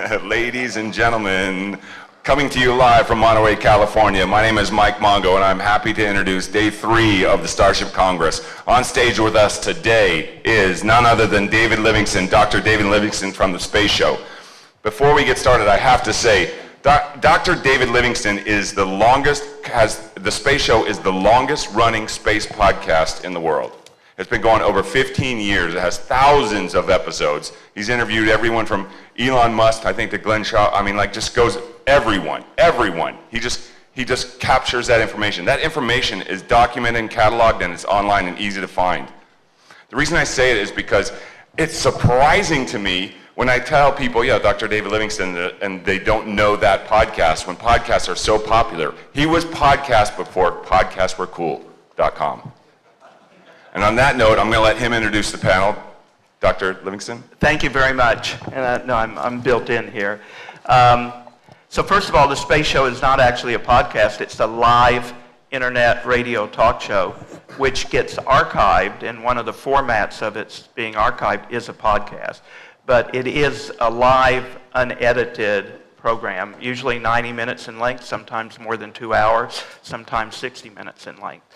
Ladies and gentlemen, coming to you live from Monterey, California, my name is Mike Mongo, and I'm happy to introduce Day 3 of the Starship Congress. On stage with us today is none other than David Livingston, Dr. David Livingston from the Space Show. Before we get started, I have to say, Dr. David Livingston is the Space Show is the longest running space podcast in the world. It's been going over 15 years. It has thousands of episodes. He's interviewed everyone from Elon Musk, I think, to Glenn Shaw. I mean, just goes everyone. He just captures that information. That information is documented and cataloged, and it's online and easy to find. The reason I say it is because it's surprising to me when I tell people, yeah, Dr. David Livingston, and they don't know that podcast, when podcasts are so popular. He was podcast before podcastwerecool.com. And on that note, I'm going to let him introduce the panel. Dr. Livingston? Thank you very much. And no, I'm built in here. So first of all, the Space Show is not actually a podcast. It's a live internet radio talk show, which gets archived, and one of the formats of its being archived is a podcast. But it is a live, unedited program, usually 90 minutes in length, sometimes more than 2 hours, sometimes 60 minutes in length.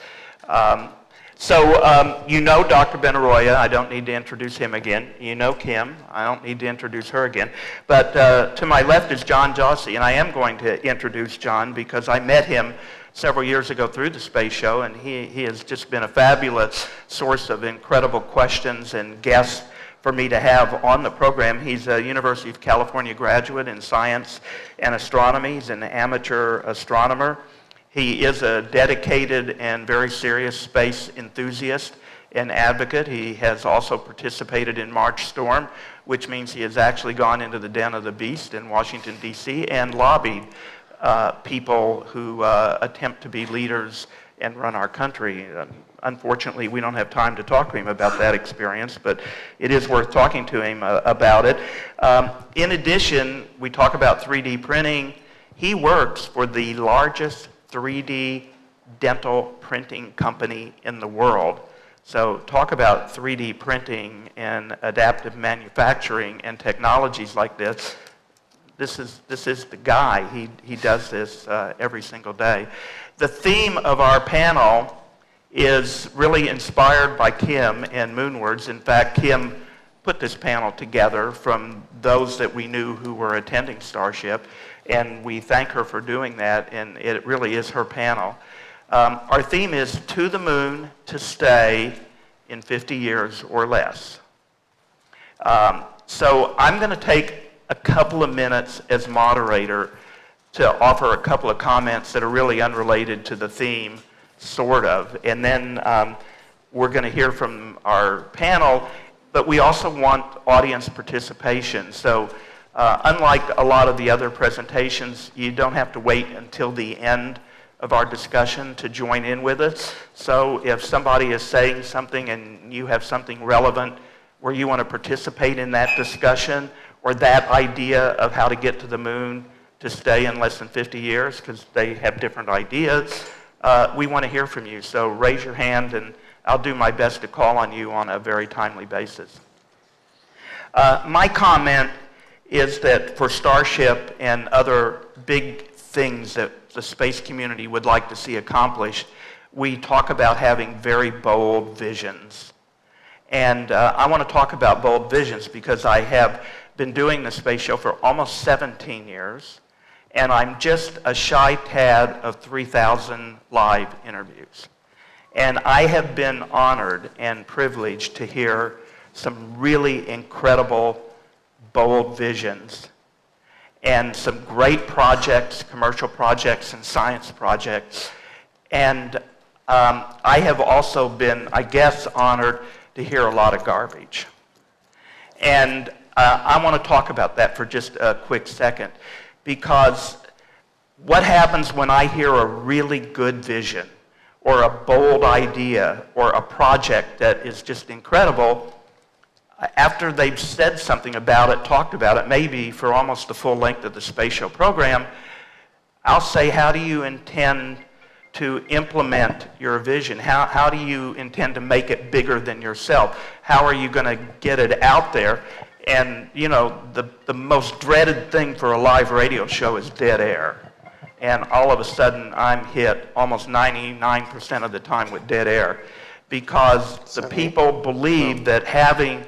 You know Dr. Benaroya. I don't need to introduce him again. You know Kim. I don't need to introduce her again. But to my left is John Jossy, and I am going to introduce John because I met him several years ago through the Space Show, and he has just been a fabulous source of incredible questions and guests for me to have on the program. He's a University of California graduate in science and astronomy. He's an amateur astronomer. He is a dedicated and very serious space enthusiast and advocate. He has also participated in March Storm, which means he has actually gone into the den of the beast in Washington, D.C., and lobbied people who attempt to be leaders and run our country. Unfortunately, we don't have time to talk to him about that experience, but it is worth talking to him about it. In addition, we talk about 3D printing. He works for the largest 3D dental printing company in the world. So talk about 3D printing and adaptive manufacturing and technologies like this. This is the guy. He does this every single day. The theme of our panel is really inspired by Kim and Moonwards. In fact, Kim put this panel together from those that we knew who were attending Starship, and we thank her for doing that, and it really is her panel. Our theme is To the Moon to Stay in 50 Years or Less. So I'm going to take a couple of minutes as moderator to offer a couple of comments that are really unrelated to the theme, sort of, and then we're going to hear from our panel, but we also want audience participation. So unlike a lot of the other presentations, you don't have to wait until the end of our discussion to join in with us. So if somebody is saying something and you have something relevant where you want to participate in that discussion or that idea of how to get to the moon to stay in less than 50 years, because they have different ideas, we want to hear from you. So raise your hand and I'll do my best to call on you on a very timely basis. My comment is that for Starship and other big things that the space community would like to see accomplished, we talk about having very bold visions. And I want to talk about bold visions because I have been doing the Space Show for almost 17 years, and I'm just a shy tad of 3,000 live interviews. And I have been honored and privileged to hear some really incredible, bold visions and some great projects, commercial projects and science projects. And I have also been, I guess, honored to hear a lot of garbage. And I want to talk about that for just a quick second, because what happens when I hear a really good vision or a bold idea or a project that is just incredible, after they've said something about it, talked about it, maybe for almost the full length of the Space Show program, I'll say, how do you intend to implement your vision? How do you intend to make it bigger than yourself? How are you going to get it out there? And, you know, the most dreaded thing for a live radio show is dead air. And all of a sudden, I'm hit almost 99% of the time with dead air because the people believe that having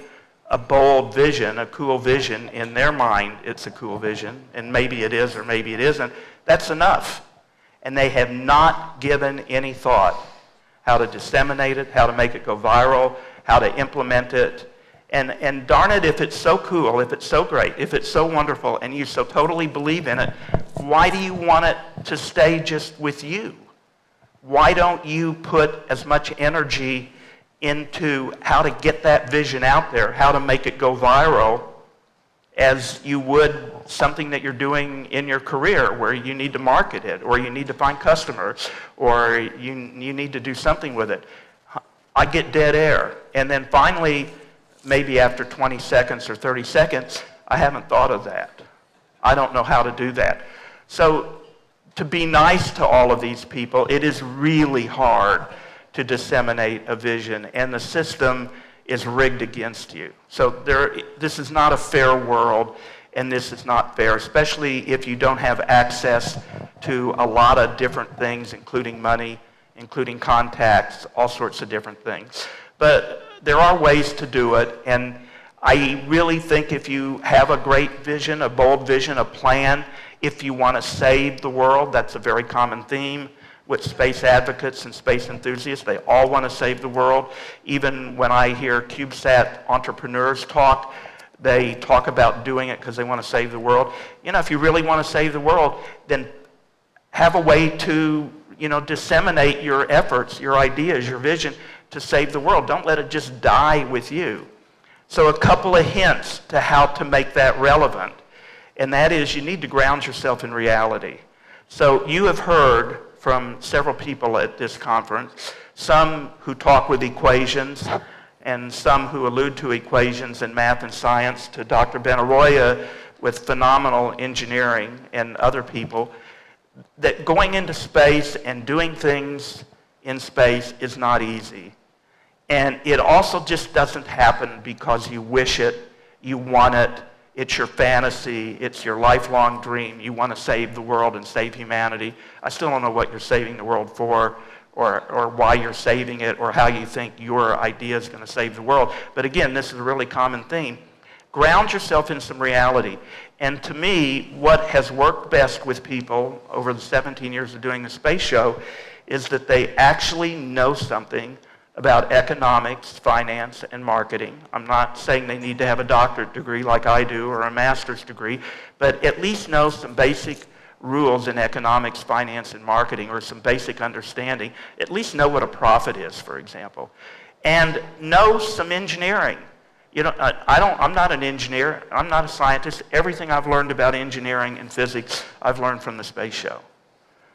a bold vision, a cool vision, in their mind, it's a cool vision, and maybe it is or maybe it isn't, that's enough. And they have not given any thought how to disseminate it, how to make it go viral, how to implement it. And darn it, if it's so cool, if it's so great, if it's so wonderful, and you so totally believe in it, why do you want it to stay just with you? Why don't you put as much energy into how to get that vision out there, how to make it go viral, as you would something that you're doing in your career where you need to market it, or you need to find customers, or you need to do something with it. I get dead air. And then finally, maybe after 20 seconds or 30 seconds, I haven't thought of that. I don't know how to do that. So to be nice to all of these people, it is really hard to disseminate a vision, and the system is rigged against you. So this is not a fair world, and this is not fair, especially if you don't have access to a lot of different things, including money, including contacts, all sorts of different things. But there are ways to do it, and I really think if you have a great vision, a bold vision, a plan, if you want to save the world, that's a very common theme with space advocates and space enthusiasts. They all want to save the world. Even when I hear CubeSat entrepreneurs talk, they talk about doing it because they want to save the world. You know, if you really want to save the world, then have a way to, disseminate your efforts, your ideas, your vision to save the world. Don't let it just die with you. So a couple of hints to how to make that relevant, and that is you need to ground yourself in reality. So you have heard from several people at this conference, some who talk with equations and some who allude to equations in math and science, to Dr. Benaroya with phenomenal engineering and other people, that going into space and doing things in space is not easy. And it also just doesn't happen because you wish it, you want it, it's your fantasy, it's your lifelong dream. You want to save the world and save humanity. I still don't know what you're saving the world for, or why you're saving it, or how you think your idea is going to save the world. But again, this is a really common theme. Ground yourself in some reality. And to me, what has worked best with people over the 17 years of doing the space show is that they actually know something about economics, finance, and marketing. I'm not saying they need to have a doctorate degree like I do or a master's degree, but at least know some basic rules in economics, finance, and marketing, or some basic understanding. At least know what a profit is, for example. And know some engineering. I'm not an engineer. I'm not a scientist. Everything I've learned about engineering and physics, I've learned from the space show.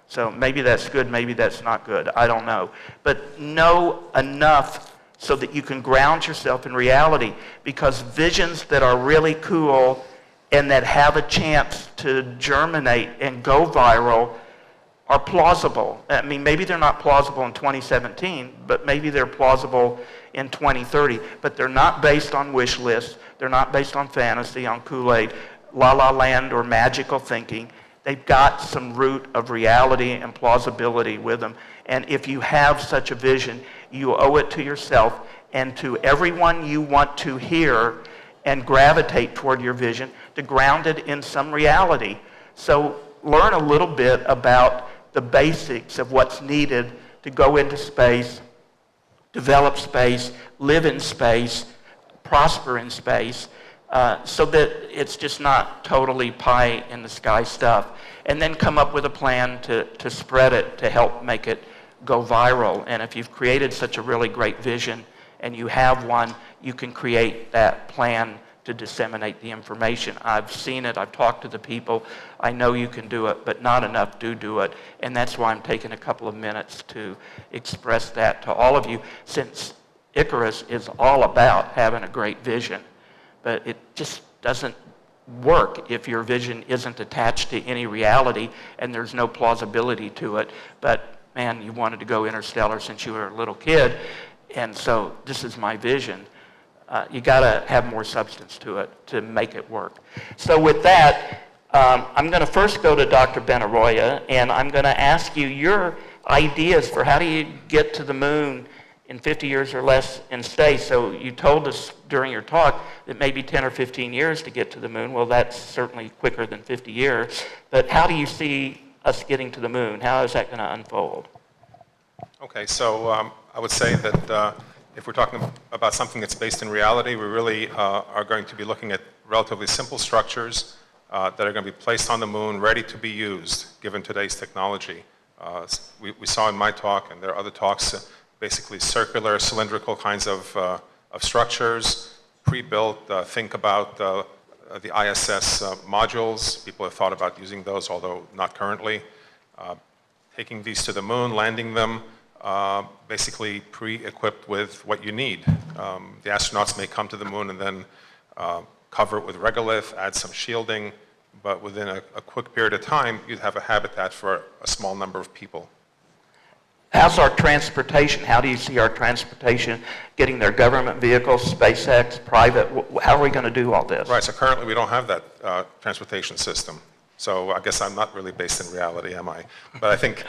So maybe that's good, maybe that's not good. I don't know. But know enough so that you can ground yourself in reality, because visions that are really cool and that have a chance to germinate and go viral are plausible. I mean, maybe they're not plausible in 2017, but maybe they're plausible in 2030. But they're not based on wish lists. They're not based on fantasy, on Kool-Aid, la-la land, or magical thinking. They've got some root of reality and plausibility with them. And if you have such a vision, you owe it to yourself and to everyone you want to hear and gravitate toward your vision to ground it in some reality. So learn a little bit about the basics of what's needed to go into space, develop space, live in space, prosper in space, so that it's just not totally pie in the sky stuff. And then come up with a plan to spread it, to help make it go viral. And if you've created such a really great vision and you have one, you can create that plan to disseminate the information. I've seen it, I've talked to the people, I know you can do it, but not enough do it. And that's why I'm taking a couple of minutes to express that to all of you, since Icarus is all about having a great vision. But it just doesn't work if your vision isn't attached to any reality and there's no plausibility to it. But man, you wanted to go interstellar since you were a little kid, and so this is my vision. You got to have more substance to it to make it work. So with that, I'm going to first go to Dr. Benaroya, and I'm going to ask you your ideas for how do you get to the moon in 50 years or less and stay. So you told us during your talk that maybe 10 or 15 years to get to the moon. Well, that's certainly quicker than 50 years. But how do you see us getting to the moon? How is that going to unfold? Okay, so I would say that if we're talking about something that's based in reality, we really are going to be looking at relatively simple structures that are going to be placed on the moon, ready to be used, given today's technology. We saw in my talk, and there are other talks, basically circular, cylindrical kinds of structures, pre-built. Think about the ISS modules. People have thought about using those, although not currently. Taking these to the moon, landing them, basically pre-equipped with what you need. The astronauts may come to the moon and then cover it with regolith, add some shielding, but within a quick period of time, you'd have a habitat for a small number of people. How's our transportation? How do you see our transportation getting their government vehicles, SpaceX, private? How are we going to do all this? Right, so currently we don't have that transportation system. So I guess I'm not really based in reality, am I? But I think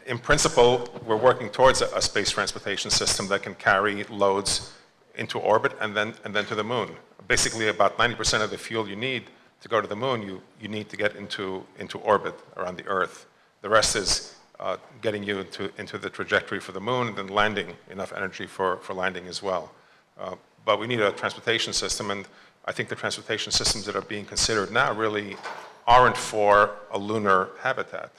in principle, we're working towards a space transportation system that can carry loads into orbit and then to the moon. Basically about 90% of the fuel you need to go to the moon, you need to get into orbit around the Earth. The rest is getting you into the trajectory for the moon and then landing, enough energy for landing as well. But we need a transportation system, and I think the transportation systems that are being considered now really aren't for a lunar habitat.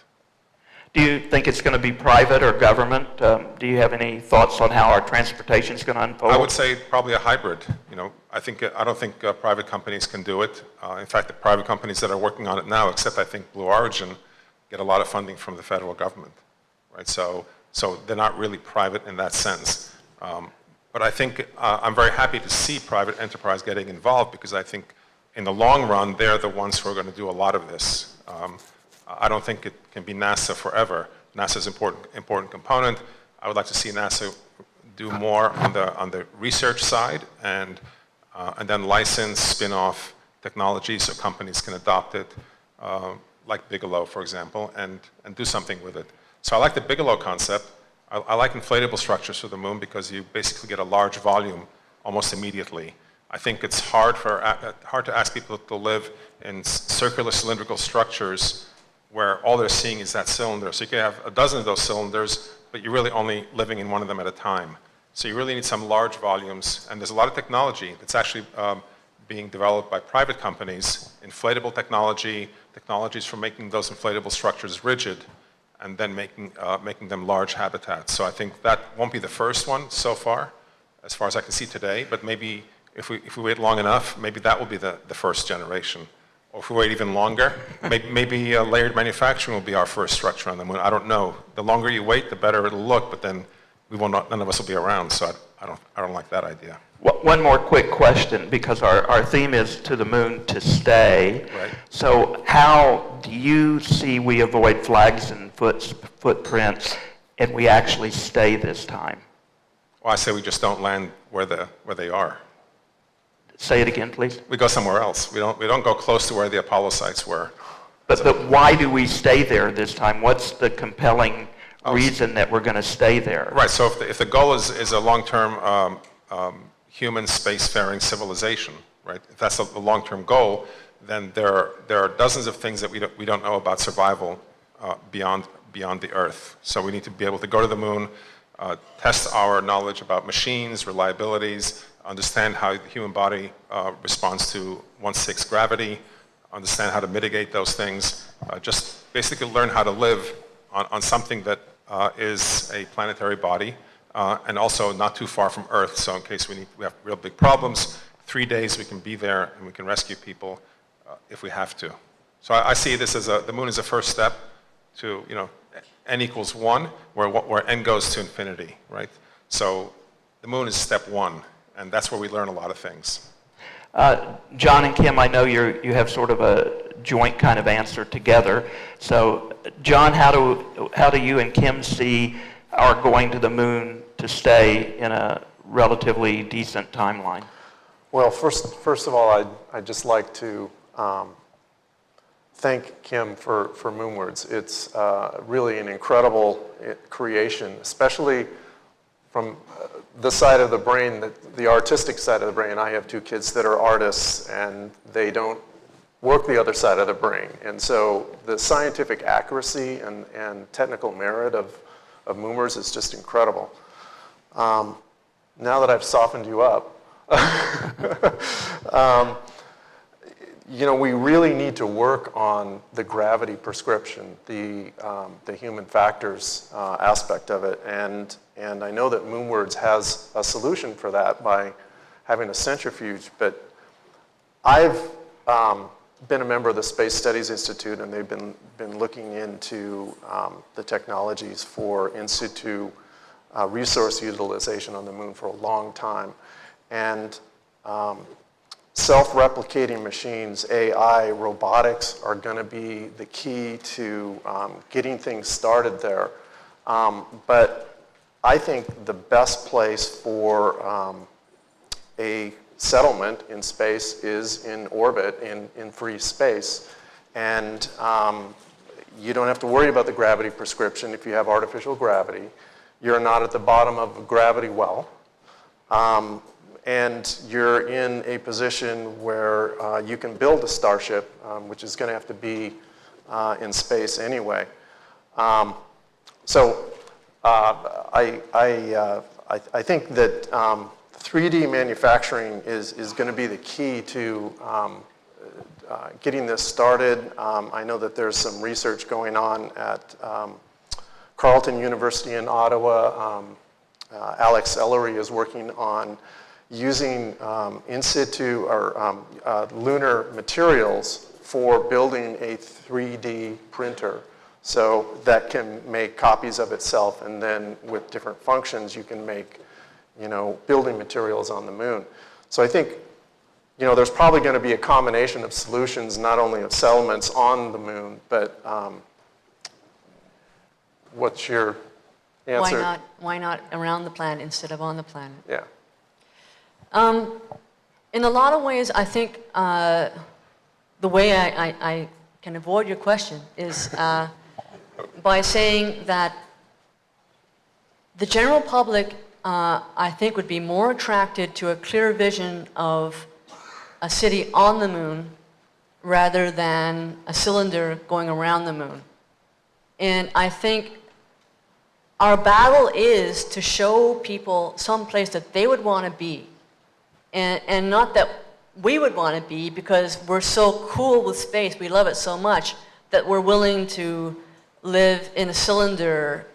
Do you think it's going to be private or government? Do you have any thoughts on how our transportation is going to unfold? I would say probably a hybrid. You know, I don't think private companies can do it. In fact, the private companies that are working on it now, except I think Blue Origin, get a lot of funding from the federal government, right? So they're not really private in that sense. But I think I'm very happy to see private enterprise getting involved because I think in the long run, they're the ones who are going to do a lot of this. I don't think it can be NASA forever. NASA's an important component. I would like to see NASA do more on the research side and then license, spin-off technology so companies can adopt it, like Bigelow, for example, and do something with it. So I like the Bigelow concept. I like inflatable structures for the moon because you basically get a large volume almost immediately. I think it's hard to ask people to live in circular cylindrical structures where all they're seeing is that cylinder. So you can have a dozen of those cylinders, but you're really only living in one of them at a time. So you really need some large volumes, and there's a lot of technology that's actually being developed by private companies, inflatable technologies for making those inflatable structures rigid, and then making them large habitats. So I think that won't be the first one so far as I can see today, but maybe if we wait long enough, maybe that will be the first generation. Or if we wait even longer, maybe layered manufacturing will be our first structure on the moon. I don't know. The longer you wait, the better it'll look, but then none of us will be around, so I don't like that idea. One more quick question, because our theme is to the moon to stay. Right. So how do you see we avoid flags and footprints and we actually stay this time? Well, I say we just don't land where they are. Say it again, please. We go somewhere else. We don't go close to where the Apollo sites were. But why do we stay there this time? What's the compelling reason that we're going to stay there? Right. So if the goal is a long-term human spacefaring civilization, right? If that's the long-term goal, then there are dozens of things that we don't know about survival beyond the Earth. So we need to be able to go to the moon, test our knowledge about machines, reliabilities, understand how the human body responds to 1/6 gravity, understand how to mitigate those things, just basically learn how to live on something that is a planetary body and also not too far from Earth. So in case we have real big problems, 3 days we can be there and we can rescue people if we have to. So I see this as the moon is a first step to, n equals 1, where n goes to infinity, right? So the moon is step 1. And that's where we learn a lot of things. John and Kim, I know you have sort of a joint kind of answer together. So, John, how do you and Kim see our going to the moon to stay in a relatively decent timeline? Well, first of all, I'd just like to thank Kim for Moonwards. It's really an incredible creation, especially from the side of the brain, the artistic side of the brain. I have two kids that are artists, and they don't work the other side of the brain. And so the scientific accuracy and technical merit of Moonwards is just incredible. Now that I've softened you up, we really need to work on the gravity prescription, the human factors aspect of it, and I know that Moonwards has a solution for that by having a centrifuge. But I've been a member of the Space Studies Institute, and they've been looking into the technologies for in situ resource utilization on the moon for a long time, and self-replicating machines, AI, robotics are going to be the key to getting things started there. But I think the best place for a settlement in space is in orbit, in free space. And you don't have to worry about the gravity prescription if you have artificial gravity. You're not at the bottom of a gravity well. And you're in a position where you can build a Starship, which is going to have to be in space anyway. So I think that 3D manufacturing is going to be the key to getting this started. I know that there's some research going on at Carleton University in Ottawa. Alex Ellery is working on using in situ or lunar materials for building a 3D printer, so that can make copies of itself, and then with different functions you can make building materials on the moon. So I think there's probably going to be a combination of solutions, not only of settlements on the moon, but what's your answer? Why not around the planet instead of on the planet? Yeah. In a lot of ways, I think the way I can avoid your question is by saying that the general public, I think, would be more attracted to a clear vision of a city on the moon rather than a cylinder going around the moon. And I think our battle is to show people some place that they would want to be. And not that we would want to be, because we're so cool with space, we love it so much, that we're willing to live in a cylinder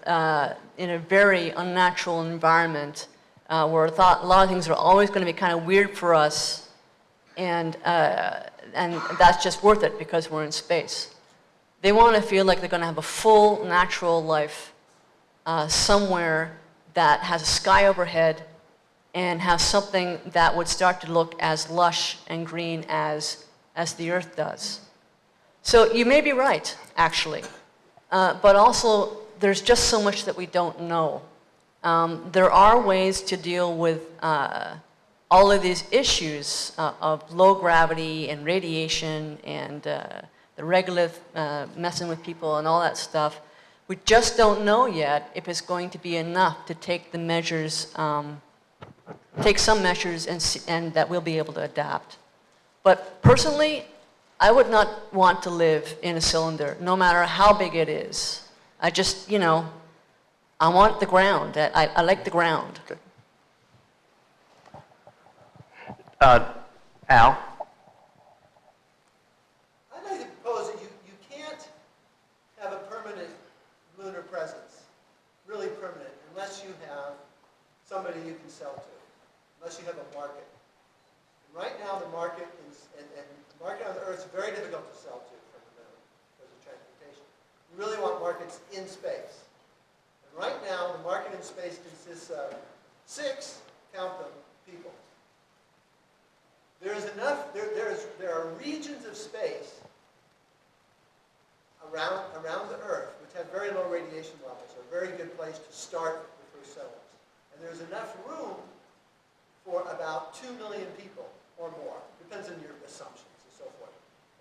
in a very unnatural environment where a lot of things are always going to be kind of weird for us, and that's just worth it because we're in space. They want to feel like they're going to have a full natural life somewhere that has a sky overhead and have something that would start to look as lush and green as the Earth does. So you may be right, actually. But also, there's just so much that we don't know. There are ways to deal with all of these issues of low gravity and radiation and the regolith messing with people and all that stuff. We just don't know yet if it's going to be enough to take the measures, take some measures and that we'll be able to adapt. But personally, I would not want to live in a cylinder, no matter how big it is. I just, I want the ground. I like the ground. Okay. Al? I'd like to propose that you can't have a permanent lunar presence, really permanent, unless you have somebody you can sell to, unless you have a market. And right now, the market and the market on the Earth is very difficult to sell to from the moon because of transportation. You really want markets in space. And right now, the market in space consists of 6, count them, people. There are regions of space around the Earth which have very low radiation levels, are a very good place to start the first settlements. And there's enough room for about 2 million people or more. Depends on your assumptions and so forth.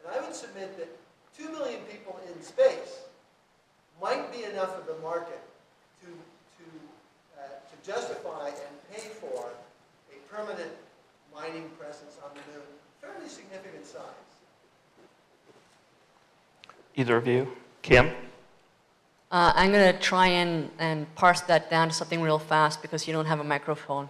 And I would submit that 2 million people in space might be enough of a market to justify and pay for a permanent mining presence on the moon, fairly significant size. Either of you? Kim? I'm going to try and parse that down to something real fast because you don't have a microphone.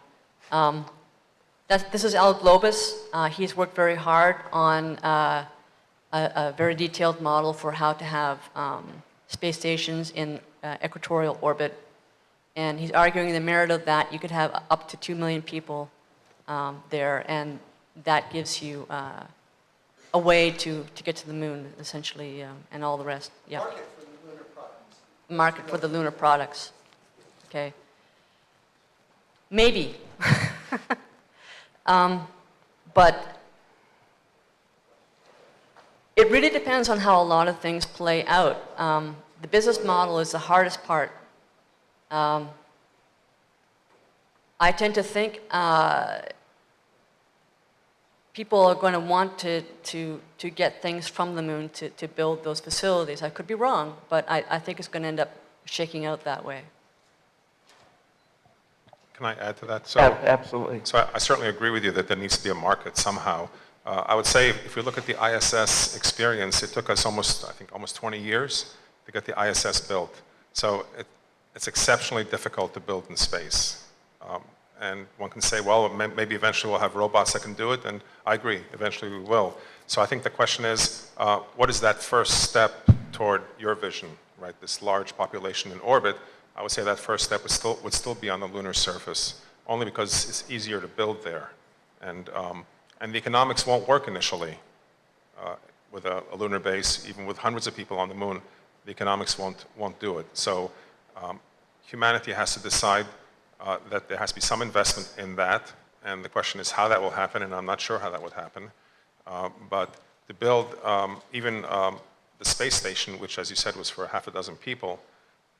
This is Al Globus. He's worked very hard on a very detailed model for how to have space stations in equatorial orbit. And he's arguing the merit of that. You could have up to 2 million people there, and that gives you a way to get to the moon, essentially, and all the rest. Yeah. Market for the lunar products. Market for the lunar products. Okay. Maybe. But it really depends on how a lot of things play out. The business model is the hardest part. I tend to think people are going to want to get things from the moon to build those facilities. I could be wrong, but I think it's going to end up shaking out that way. Can I add to that? Absolutely. So I certainly agree with you that there needs to be a market somehow. I would say if you look at the ISS experience, it took us almost 20 years to get the ISS built. So it's exceptionally difficult to build in space. And one can say, well, maybe eventually we'll have robots that can do it, and I agree, eventually we will. So I think the question is, what is that first step toward your vision, right? This large population in orbit, I would say that first step would still be on the lunar surface, only because it's easier to build there. And the economics won't work initially with a lunar base, even with hundreds of people on the moon, the economics won't do it. So humanity has to decide that there has to be some investment in that, and the question is how that will happen, and I'm not sure how that would happen. But to build even the space station, which as you said was for half a dozen people,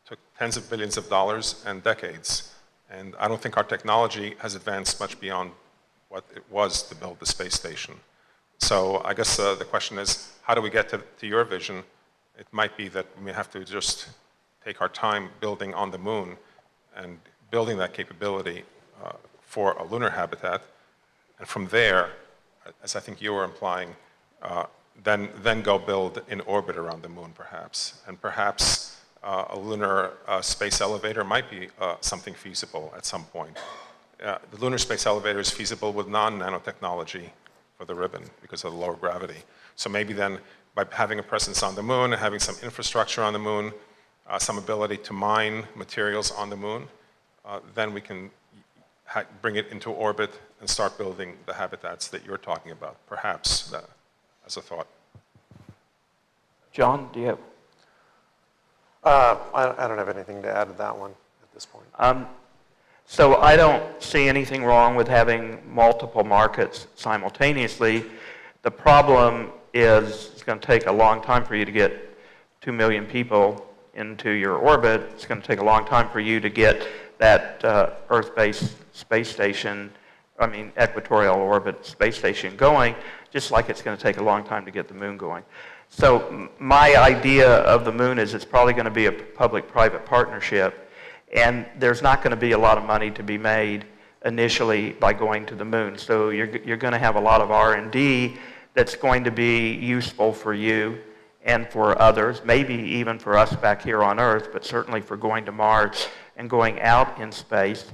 took tens of billions of dollars and decades. And I don't think our technology has advanced much beyond what it was to build the space station. So I guess the question is, how do we get to your vision? It might be that we have to just take our time building on the moon and building that capability for a lunar habitat. And from there, as I think you were implying, then go build in orbit around the moon, perhaps. And perhaps a lunar space elevator might be something feasible at some point. The lunar space elevator is feasible with non-nanotechnology for the ribbon because of the lower gravity. So maybe then by having a presence on the moon, having some infrastructure on the moon, some ability to mine materials on the moon, then we can bring it into orbit and start building the habitats that you're talking about, perhaps, as a thought. John, do you have? I don't have anything to add to that one at this point. So I don't see anything wrong with having multiple markets simultaneously. The problem is it's going to take a long time for you to get 2 million people into your orbit. It's going to take a long time for you to get that Earth-based space station, equatorial orbit space station going, just like it's going to take a long time to get the moon going. So my idea of the moon is it's probably going to be a public-private partnership, and there's not going to be a lot of money to be made initially by going to the moon. So you're going to have a lot of R&D that's going to be useful for you and for others, maybe even for us back here on Earth, but certainly for going to Mars and going out in space.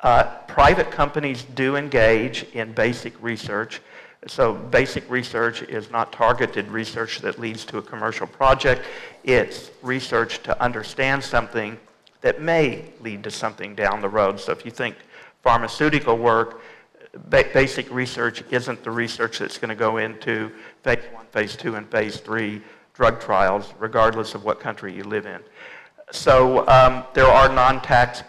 Private companies do engage in basic research. So basic research is not targeted research that leads to a commercial project. It's research to understand something that may lead to something down the road. So if you think pharmaceutical work, basic research isn't the research that's going to go into phase 1, phase 2, and phase 3 drug trials, regardless of what country you live in. So there are non-cash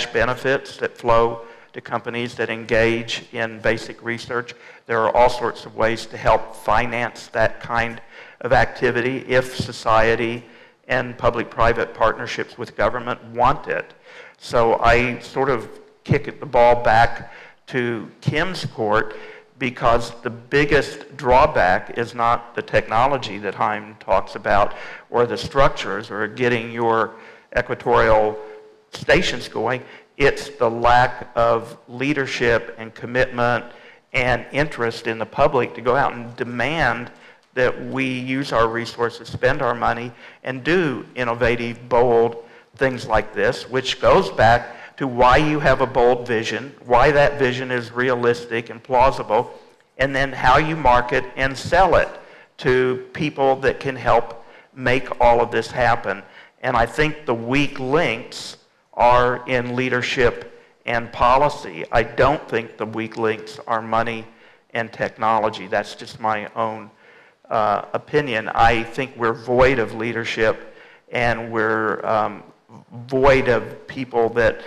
benefits that flow to companies that engage in basic research. There are all sorts of ways to help finance that kind of activity if society and public-private partnerships with government want it. So I sort of kick the ball back to Kim's court because the biggest drawback is not the technology that Heim talks about or the structures or getting your equatorial stations going. It's the lack of leadership and commitment and interest in the public to go out and demand that we use our resources, spend our money, and do innovative, bold things like this, which goes back to why you have a bold vision, why that vision is realistic and plausible, and then how you market and sell it to people that can help make all of this happen. And I think the weak links are in leadership and policy. I don't think the weak links are money and technology. That's just my own opinion. I think we're void of leadership, and we're void of people that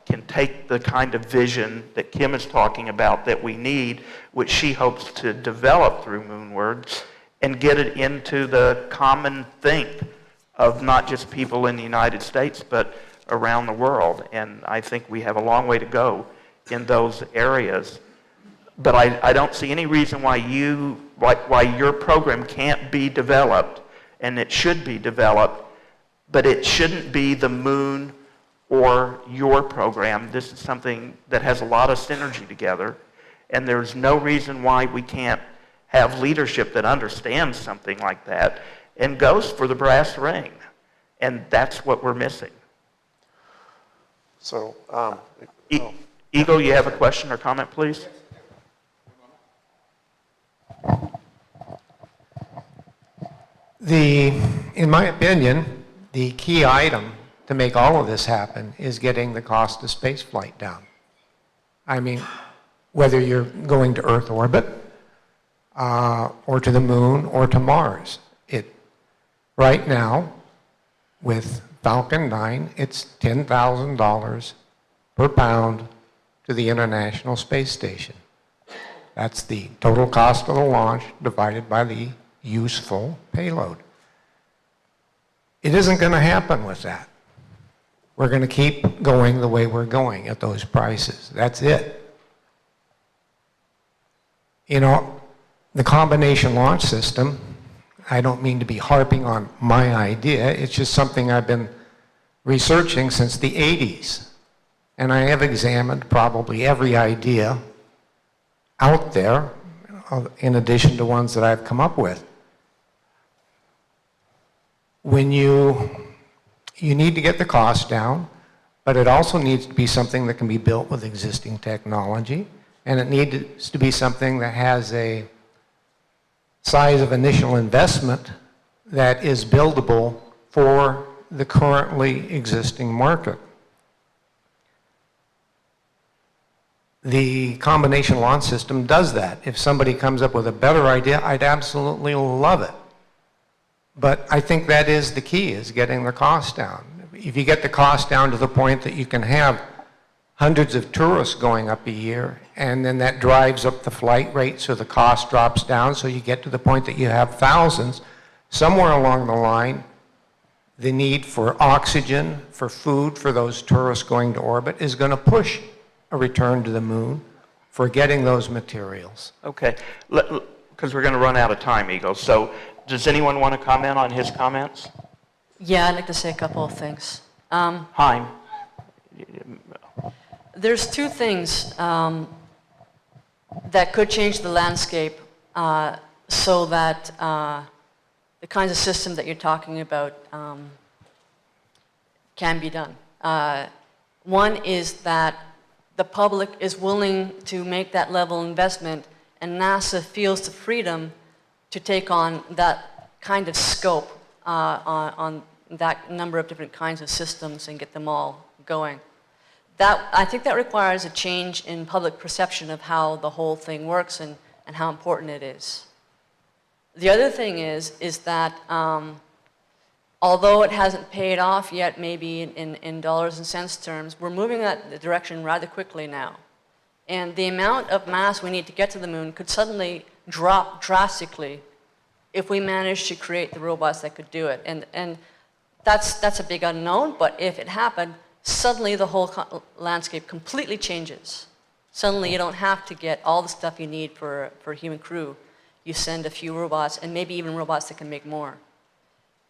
can take the kind of vision that Kim is talking about that we need, which she hopes to develop through Moonwards, and get it into the common think of not just people in the United States, but around the world. And I think we have a long way to go in those areas. But I don't see any reason why your program can't be developed, and it should be developed, but it shouldn't be the moon or your program. This is something that has a lot of synergy together, and there's no reason why we can't have leadership that understands something like that and goes for the brass ring. And that's what we're missing. So, Eagle, you have a question or comment, please? In my opinion, the key item to make all of this happen is getting the cost of space flight down. I mean, whether you're going to Earth orbit, or to the moon, or to Mars. Right now, with Falcon 9, it's $10,000 per pound to the International Space Station. That's the total cost of the launch divided by the useful payload. It isn't going to happen with that. We're going to keep going the way we're going at those prices. That's it. You know, the combination launch system, I don't mean to be harping on my idea, it's just something I've been researching since the 80s. And I have examined probably every idea out there, in addition to ones that I've come up with. When you need to get the cost down, but it also needs to be something that can be built with existing technology, and it needs to be something that has a size of initial investment that is buildable for the currently existing market. The combination launch system does that. If somebody comes up with a better idea, I'd absolutely love it. But I think that is the key, is getting the cost down. If you get the cost down to the point that you can have hundreds of tourists going up a year, and then that drives up the flight rate so the cost drops down, so you get to the point that you have thousands, somewhere along the line, the need for oxygen, for food, for those tourists going to orbit is going to push a return to the moon for getting those materials. Okay, because we're going to run out of time, Eagle. So does anyone want to comment on his comments? Yeah, I'd like to say a couple of things. Heim. There's two things that could change the landscape so that the kinds of system that you're talking about can be done. One is that the public is willing to make that level of investment, and NASA feels the freedom to take on that kind of scope on that number of different kinds of systems and get them all going. I think that requires a change in public perception of how the whole thing works and how important it is. The other thing is that although it hasn't paid off yet, maybe in dollars and cents terms, we're moving that direction rather quickly now. And the amount of mass we need to get to the moon could suddenly drop drastically if we manage to create the robots that could do it. And that's a big unknown, but if it happened, suddenly the whole landscape completely changes. Suddenly, you don't have to get all the stuff you need for a human crew. You send a few robots, and maybe even robots that can make more.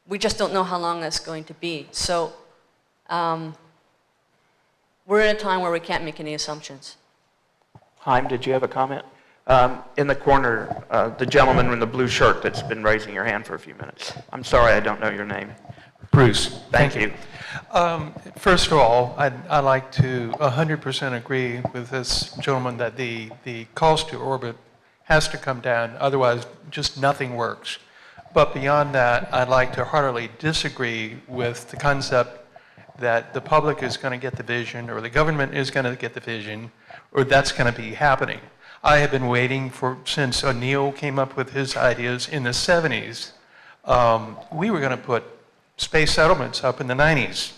We just don't know how long that's going to be. So we're in a time where we can't make any assumptions. Haim, did you have a comment? In the corner, the gentleman in the blue shirt that's been raising your hand for a few minutes. I'm sorry, I don't know your name. Bruce. Thank you. First of all, I'd like to 100% agree with this gentleman that the cost to orbit has to come down, otherwise just nothing works. But beyond that, I'd like to heartily disagree with the concept that the public is going to get the vision, or the government is going to get the vision, or that's going to be happening. I have been waiting since O'Neill came up with his ideas in the 70s. We were going to put space settlements up in the 90s.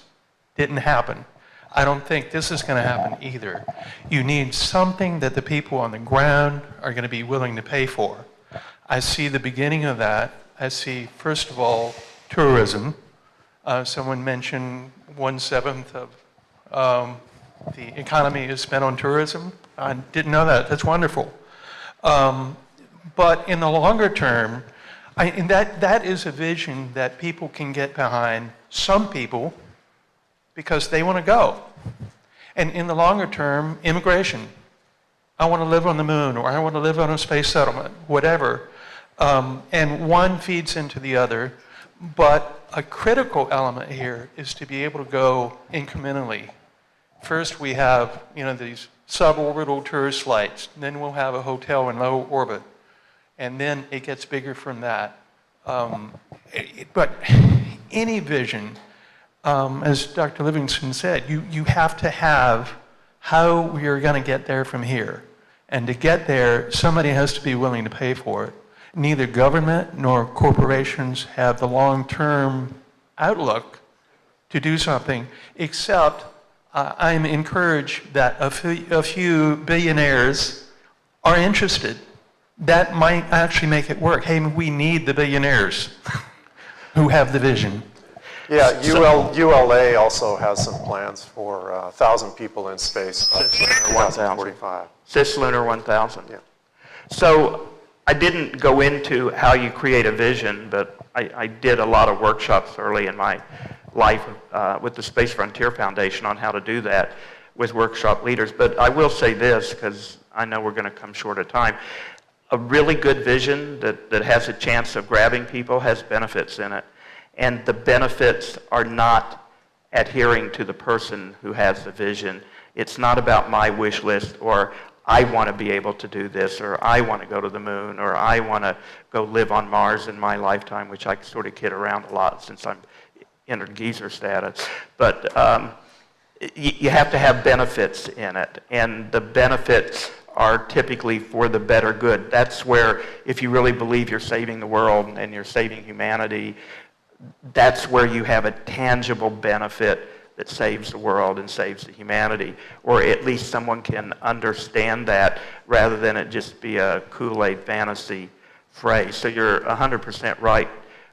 Didn't happen. I don't think this is going to happen either. You need something that the people on the ground are going to be willing to pay for. I see the beginning of that. I see, first of all, tourism. Someone mentioned 1/7 of the economy is spent on tourism. I didn't know that. That's wonderful. But in the longer term, and that is a vision that people can get behind, some people, because they want to go. And in the longer term, immigration. I want to live on the moon, or I want to live on a space settlement, whatever. And one feeds into the other. But a critical element here is to be able to go incrementally. First, we have, these suborbital tourist flights. Then we'll have a hotel in low orbit. And then it gets bigger from that. But any vision, as Dr. Livingston said, you have to have how we are going to get there from here. And to get there, somebody has to be willing to pay for it. Neither government nor corporations have the long-term outlook to do something, except I'm encouraged that a few billionaires are interested. That might actually make it work. Hey, we need the billionaires who have the vision. Yeah, ULA also has some plans for 1,000 people in space by 2045. Cislunar 1000. Yeah. So I didn't go into how you create a vision, but I did a lot of workshops early in my life with the Space Frontier Foundation on how to do that with workshop leaders. But I will say this, because I know we're going to come short of time. A really good vision that has a chance of grabbing people has benefits in it. And the benefits are not adhering to the person who has the vision. It's not about my wish list, or I want to be able to do this, or I want to go to the moon, or I want to go live on Mars in my lifetime, which I sort of kid around a lot since I'm entered geezer status. But you have to have benefits in it, and the benefits are typically for the better good. That's where, if you really believe you're saving the world and you're saving humanity, that's where you have a tangible benefit that saves the world and saves the humanity, or at least someone can understand that rather than it just be a Kool-Aid fantasy phrase. So you're 100% right,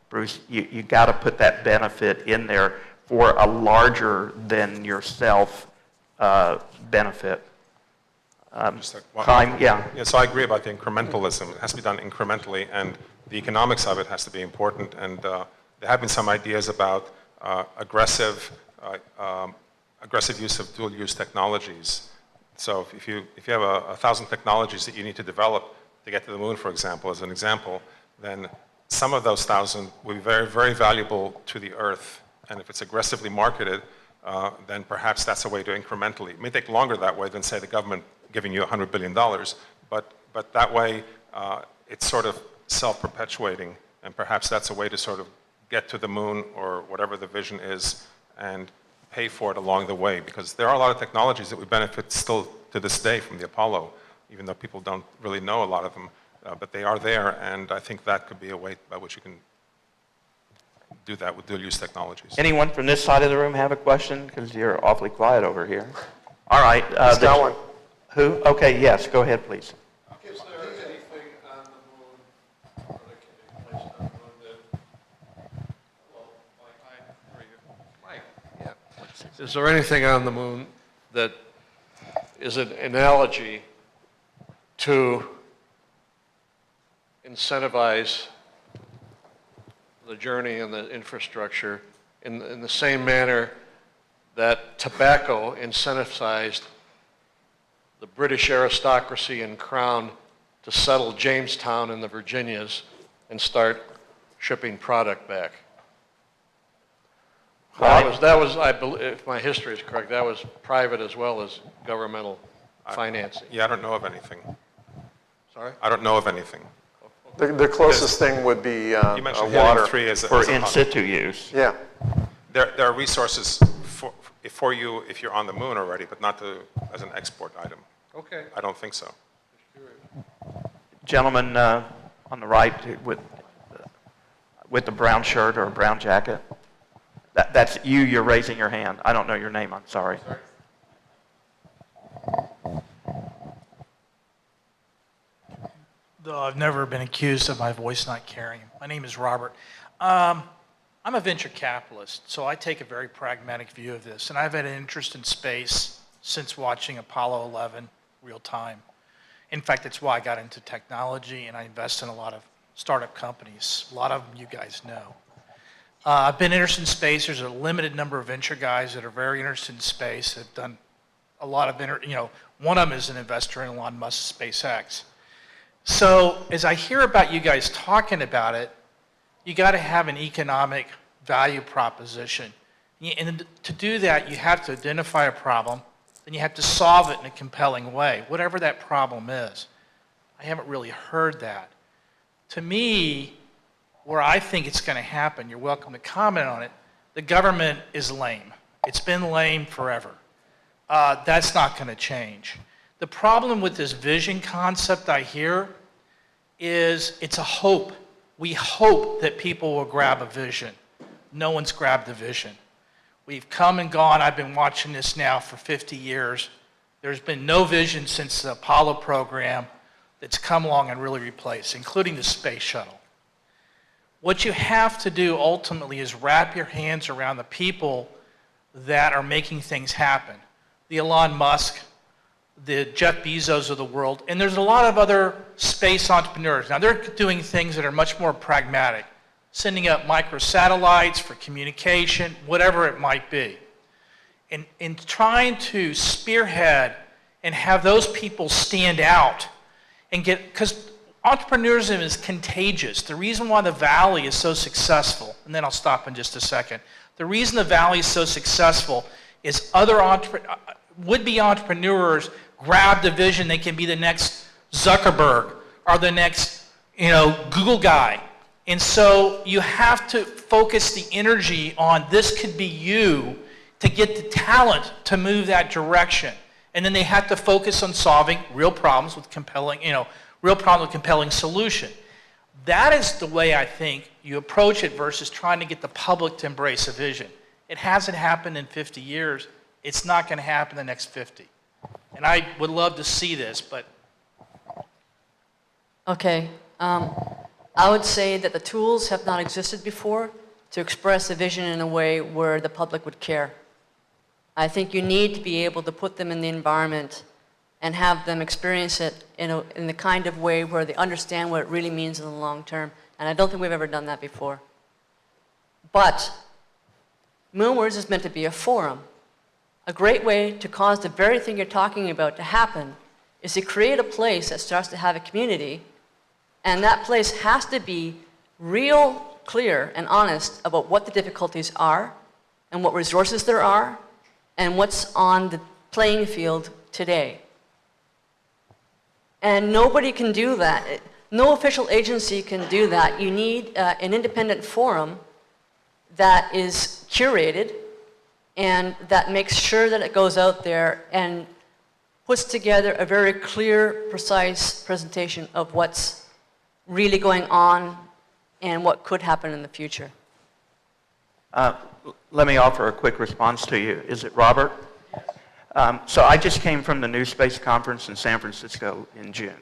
Bruce. You got to put that benefit in there for a larger than yourself benefit. Time, yeah. Yeah, so I agree about the incrementalism. It has to be done incrementally, and the economics of it has to be important. And there have been some ideas about aggressive use of dual-use technologies. So if you have 1,000 technologies that you need to develop to get to the moon, for example, as an example, then some of those 1,000 will be very, very valuable to the Earth. And if it's aggressively marketed, then perhaps that's a way to incrementally. It may take longer that way than, say, the government giving you $100 billion, but that way it's sort of self-perpetuating, and perhaps that's a way to sort of get to the moon or whatever the vision is and pay for it along the way, because there are a lot of technologies that we benefit still to this day from the Apollo, even though people don't really know a lot of them, but they are there, and I think that could be a way by which you can do that with dual-use technologies. Anyone from this side of the room have a question? Because you're awfully quiet over here. All right. Just got one. Who? Okay, yes, go ahead, please. Is there anything on the moon, or that can be placed on the moon that, well, Mike, for you. Mike, yeah. Is there anything on the moon that is an analogy to incentivize the journey and the infrastructure in the same manner that tobacco incentivized the British aristocracy and crown to settle Jamestown and the Virginias and start shipping product back. That was, I believe, if my history is correct, that was private as well as governmental financing. Yeah, I don't know of anything. Sorry? I don't know of anything. The closest thing would be You mentioned water. Helium 3 as a, For as a in situ use. Yeah. There are resources for you if you're on the moon already, but not as an export item. Okay. I don't think so. Gentleman on the right with the brown shirt or brown jacket. That's you. You're raising your hand. I don't know your name. I'm sorry. Though I've never been accused of my voice not carrying. My name is Robert. I'm a venture capitalist, so I take a very pragmatic view of this. And I've had an interest in space since watching Apollo 11 real time. In fact, that's why I got into technology, and I invest in a lot of startup companies. A lot of them you guys know. I've been interested in space. There's a limited number of venture guys that are very interested in space. Have done a lot of, one of them is an investor in Elon Musk's SpaceX. So as I hear about you guys talking about it, you got to have an economic value proposition. And to do that, you have to identify a problem, then you have to solve it in a compelling way, whatever that problem is. I haven't really heard that. To me, where I think it's going to happen, you're welcome to comment on it, the government is lame. It's been lame forever. That's not going to change. The problem with this vision concept I hear is it's a hope. We hope that people will grab a vision. No one's grabbed the vision. We've come and gone. I've been watching this now for 50 years. There's been no vision since the Apollo program that's come along and really replaced, including the space shuttle. What you have to do ultimately is wrap your hands around the people that are making things happen. The Elon Musk, the Jeff Bezos of the world, and there's a lot of other space entrepreneurs. Now they're doing things that are much more pragmatic, sending up microsatellites for communication, whatever it might be. And trying to spearhead and have those people stand out and because entrepreneurism is contagious. The reason why the Valley is so successful, and then I'll stop in just a second. The reason the Valley is so successful is other would-be entrepreneurs grab the vision they can be the next Zuckerberg or the next, Google guy. And so you have to focus the energy on this could be you to get the talent to move that direction. And then they have to focus on solving real problems with compelling, solution. That is the way I think you approach it versus trying to get the public to embrace a vision. It hasn't happened in 50 years. It's not going to happen in the next 50. And I would love to see this, but... Okay. I would say that the tools have not existed before to express a vision in a way where the public would care. I think you need to be able to put them in the environment and have them experience it in the kind of way where they understand what it really means in the long term. And I don't think we've ever done that before. But Moonwards is meant to be a forum. A great way to cause the very thing you're talking about to happen is to create a place that starts to have a community, and that place has to be real clear and honest about what the difficulties are and what resources there are and what's on the playing field today. And nobody can do that. No official agency can do that. You need an independent forum that is curated and that makes sure that it goes out there and puts together a very clear, precise presentation of what's really going on and what could happen in the future. Let me offer a quick response to you. Is it Robert? So I just came from the New Space Conference in San Francisco in June.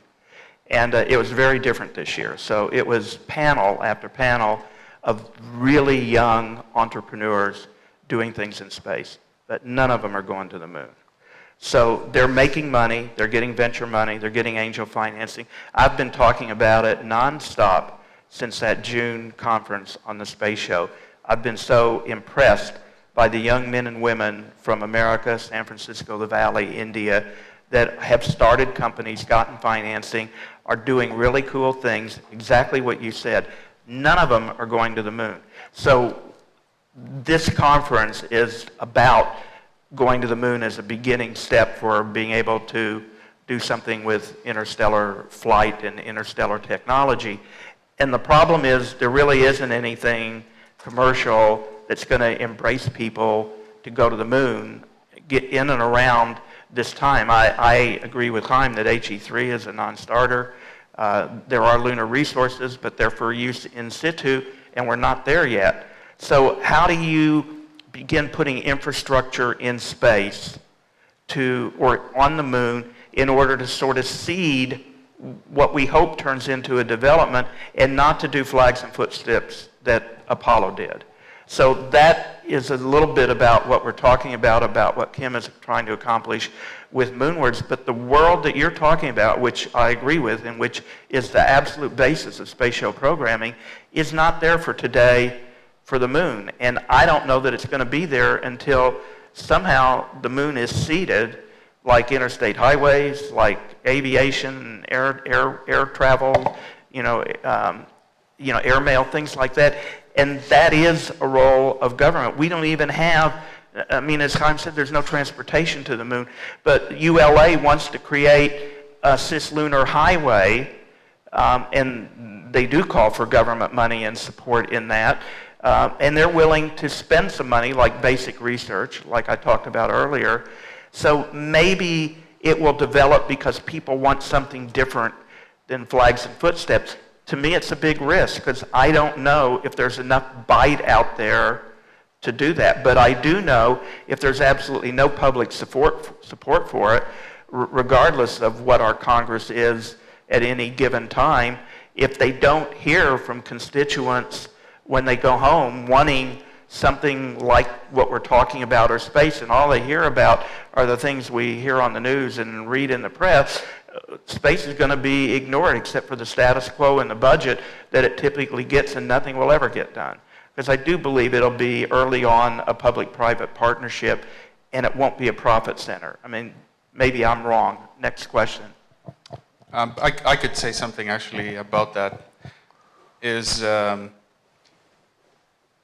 And it was very different this year. So it was panel after panel of really young entrepreneurs doing things in space. But none of them are going to the moon. So they're making money, they're getting venture money, they're getting angel financing. I've been talking about it nonstop since that June conference on the space show. I've been so impressed by the young men and women from America, San Francisco, the Valley, India, that have started companies, gotten financing, are doing really cool things, exactly what you said. None of them are going to the moon. So this conference is about going to the moon as a beginning step for being able to do something with interstellar flight and interstellar technology. And the problem is there really isn't anything commercial that's going to embrace people to go to the moon, get in and around this time. I agree with Chaim that HE3 is a non-starter. There are lunar resources, but they're for use in situ, and we're not there yet. So how do you begin putting infrastructure in space or on the moon in order to sort of seed what we hope turns into a development, and not to do flags and footsteps that Apollo did? So that is a little bit about what we're talking about what Kim is trying to accomplish with Moonwards. But the world that you're talking about, which I agree with, and which is the absolute basis of space show programming, is not there for today for the moon. And I don't know that it's going to be there until somehow the moon is seeded, like interstate highways, like aviation, air travel, airmail, things like that. And that is a role of government. We don't even have, as Chaim said, there's no transportation to the moon. But ULA wants to create a cislunar highway, and they do call for government money and support in that. And they're willing to spend some money, like basic research, like I talked about earlier. So maybe it will develop because people want something different than flags and footsteps. To me, it's a big risk because I don't know if there's enough bite out there to do that. But I do know if there's absolutely no public support for it, regardless of what our Congress is at any given time, if they don't hear from constituents when they go home wanting something like what we're talking about or space, and all they hear about are the things we hear on the news and read in the press, space is going to be ignored except for the status quo and the budget that it typically gets, and nothing will ever get done. Because I do believe it'll be early on a public-private partnership, and it won't be a profit center. Maybe I'm wrong. Next question. I could say something actually about that.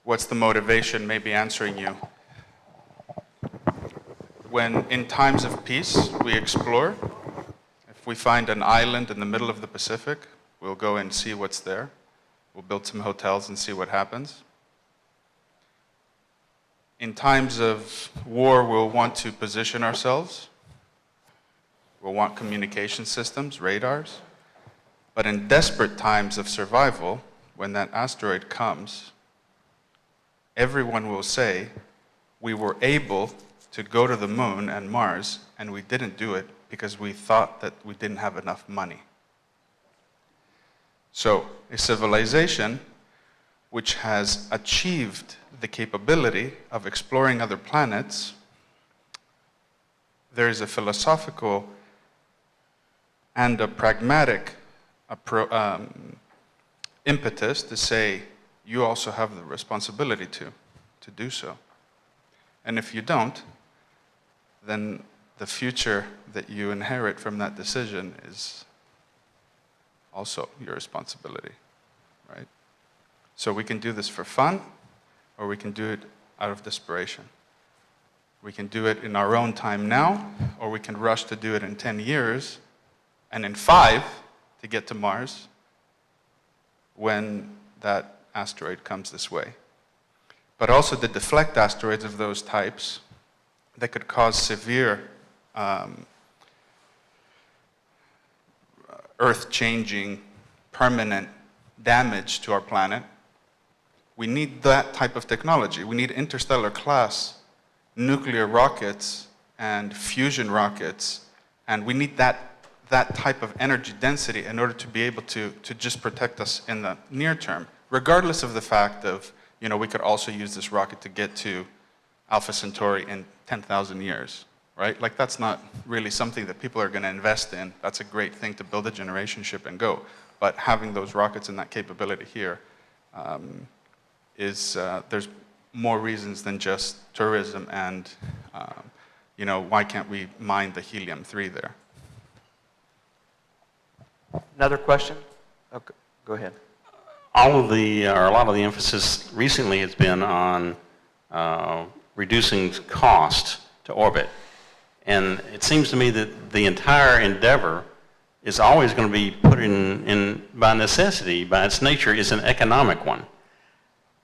What's the motivation, maybe answering you? When in times of peace we explore, if we find an island in the middle of the Pacific, we'll go and see what's there. We'll build some hotels and see what happens. In times of war, we'll want to position ourselves. We'll want communication systems, radars. But in desperate times of survival, when that asteroid comes, everyone will say, we were able to go to the moon and Mars, and we didn't do it because we thought that we didn't have enough money. So, a civilization which has achieved the capability of exploring other planets, there is a philosophical and a pragmatic impetus to say, you also have the responsibility to do so. And if you don't, then the future that you inherit from that decision is also your responsibility, right? So we can do this for fun, or we can do it out of desperation. We can do it in our own time now, or we can rush to do it in 10 years, and in 5 to get to Mars when that asteroid comes this way. But also to deflect asteroids of those types that could cause severe earth-changing, permanent damage to our planet. We need that type of technology. We need interstellar class nuclear rockets and fusion rockets, and we need that type of energy density in order to be able to just protect us in the near term, regardless of the fact of, we could also use this rocket to get to Alpha Centauri in 10,000 years, right? Like that's not really something that people are going to invest in. That's a great thing to build a generation ship and go. But having those rockets and that capability here there's more reasons than just tourism and, why can't we mine the helium-3 there? Another question? Okay, go ahead. A lot of the emphasis recently has been on reducing cost to orbit. And it seems to me that the entire endeavor is always going to be put in by necessity, by its nature, is an economic one.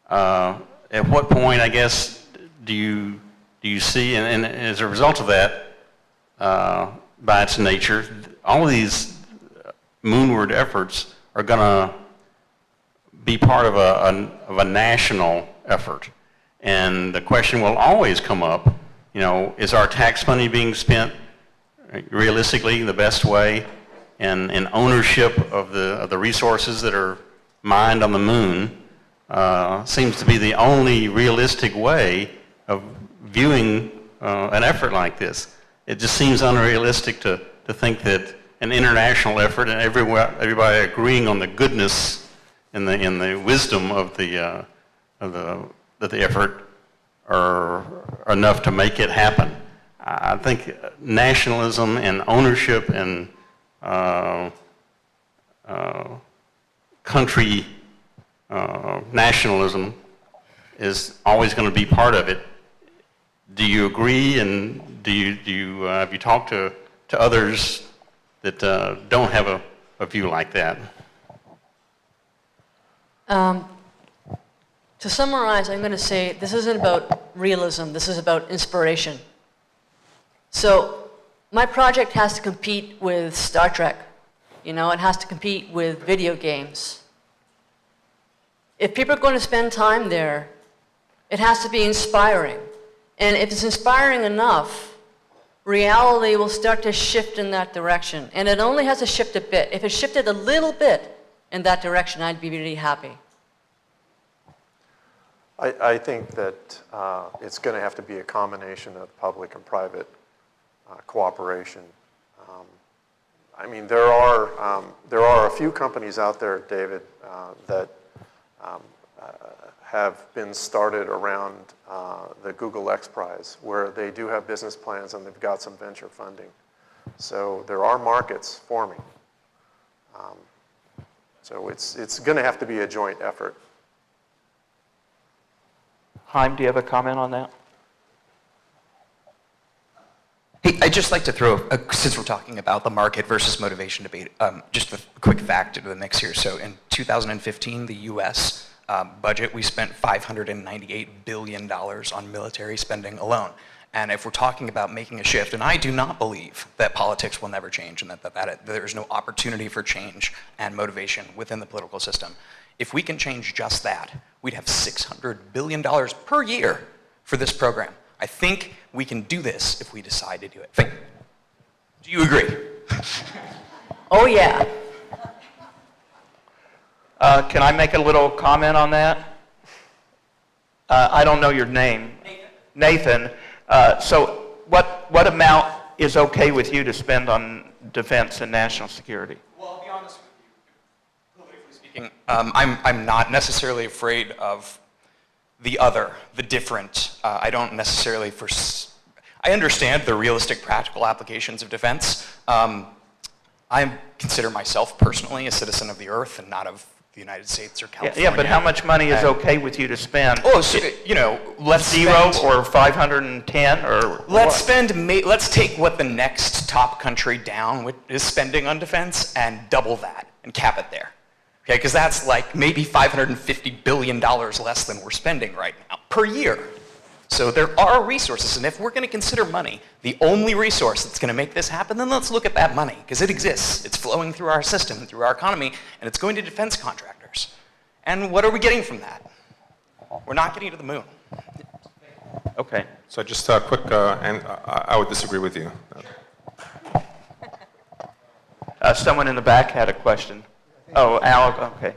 At what point, I guess, do you see, and as a result of that, by its nature, all of these moonward efforts are going to be part of a national effort. And the question will always come up, is our tax money being spent realistically the best way? And ownership of the resources that are mined on the moon seems to be the only realistic way of viewing an effort like this. It just seems unrealistic to think that an international effort and everybody agreeing on the goodness and the wisdom of the effort are enough to make it happen. I think nationalism and ownership and country nationalism is always going to be part of it. Do you agree, and have you talked to others that don't have a view like that? To summarize, I'm going to say this isn't about realism, this is about inspiration. So my project has to compete with Star Trek. It has to compete with video games. If people are going to spend time there, it has to be inspiring. And if it's inspiring enough, reality will start to shift in that direction. And it only has to shift a bit. If it shifted a little bit in that direction, I'd be really happy. I think that it's going to have to be a combination of public and private cooperation. There are a few companies out there, David, that have been started around the Google X Prize, where they do have business plans and they've got some venture funding. So there are markets forming. So it's going to have to be a joint effort. Chaim, do you have a comment on that? Hey, I'd just like to throw, since we're talking about the market versus motivation debate, just a quick fact into the mix here. So in 2015, the U.S. Budget, we spent $598 billion on military spending alone. And if we're talking about making a shift, and I do not believe that politics will never change and that there is no opportunity for change and motivation within the political system. If we can change just that, we'd have $600 billion per year for this program. I think we can do this if we decide to do it. Do you agree? Oh, yeah. Can I make a little comment on that? I don't know your name. Nathan. So what amount is okay with you to spend on defense and national security? Well, I'll be honest with you. Politically speaking, I'm not necessarily afraid of the different. I don't necessarily I understand the realistic, practical applications of defense. I consider myself personally a citizen of the Earth and not of the United States or California. Yeah, but how much money is okay with you to spend? Oh, so, let's Zero spend, or 510 or let's take what the next top country down is spending on defense and double that and cap it there. Okay, because that's like maybe $550 billion less than we're spending right now per year. So there are resources, and if we're going to consider money the only resource that's going to make this happen, then let's look at that money, because it exists. It's flowing through our system, through our economy, and it's going to defense contractors. And what are we getting from that? We're not getting to the moon. Okay. So just a quick, and I would disagree with you. Someone in the back had a question. Oh, Al, okay.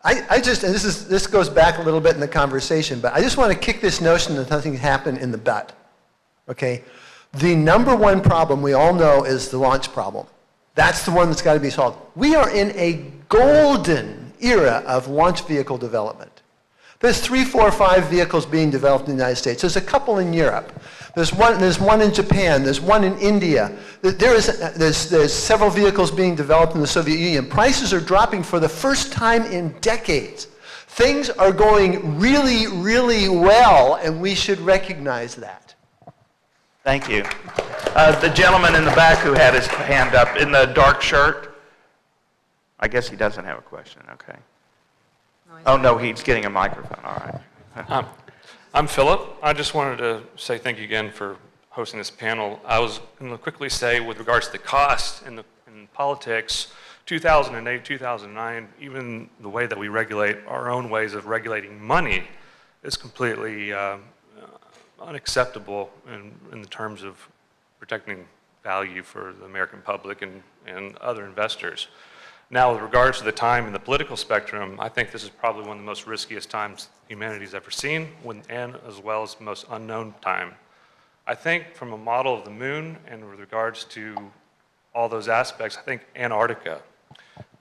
I just, and this goes back a little bit in the conversation, but I just want to kick this notion that nothing happened in the butt, okay? The number one problem we all know is the launch problem. That's the one that's got to be solved. We are in a golden era of launch vehicle development. There's 3, 4, 5 vehicles being developed in the United States. There's a couple in Europe. There's one in Japan. There's one in India. There's several vehicles being developed in the Soviet Union. Prices are dropping for the first time in decades. Things are going really, really well, and we should recognize that. Thank you. The gentleman in the back who had his hand up in the dark shirt. I guess he doesn't have a question. Okay. Oh, no, he's getting a microphone. All right. I'm Philip. I just wanted to say thank you again for hosting this panel. I was going to quickly say, with regards to the cost in politics, 2008, 2009, even the way that we regulate our own ways of regulating money is completely unacceptable in the terms of protecting value for the American public and other investors. Now, with regards to the time in the political spectrum, I think this is probably one of the most riskiest times humanity's ever seen, and as well as the most unknown time. I think from a model of the moon and with regards to all those aspects, I think Antarctica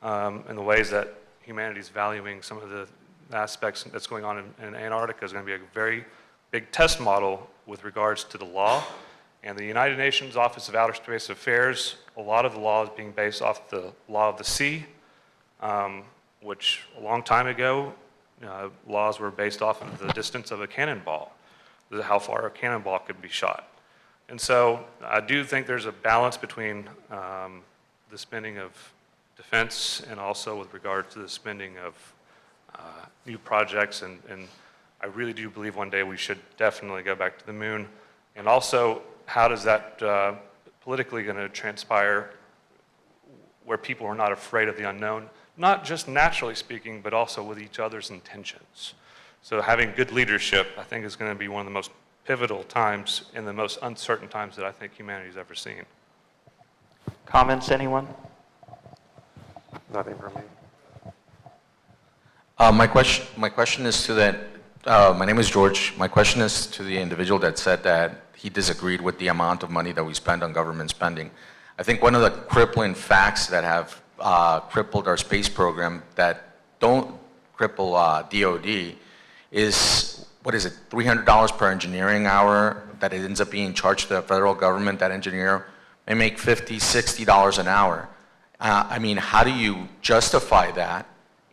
and the ways that humanity's valuing some of the aspects that's going on in Antarctica is going to be a very big test model with regards to the law. And the United Nations Office of Outer Space Affairs, a lot of the law is being based off the law of the sea, which a long time ago, laws were based off of the distance of a cannonball, how far a cannonball could be shot. And so I do think there's a balance between the spending of defense and also with regard to the spending of new projects. And I really do believe one day we should definitely go back to the moon. And also, how does that politically going to transpire where people are not afraid of the unknown, not just naturally speaking, but also with each other's intentions. So having good leadership, I think, is going to be one of the most pivotal times and the most uncertain times that I think humanity's ever seen. Comments, anyone? Nothing from me. My question is to that, my name is George. My question is to the individual that said that he disagreed with the amount of money that we spend on government spending. I think one of the crippling facts that have crippled our space program that don't cripple DOD is, what is it, $300 per engineering hour that it ends up being charged to the federal government. That engineer may make $50, $60 an hour. I mean, how do you justify that?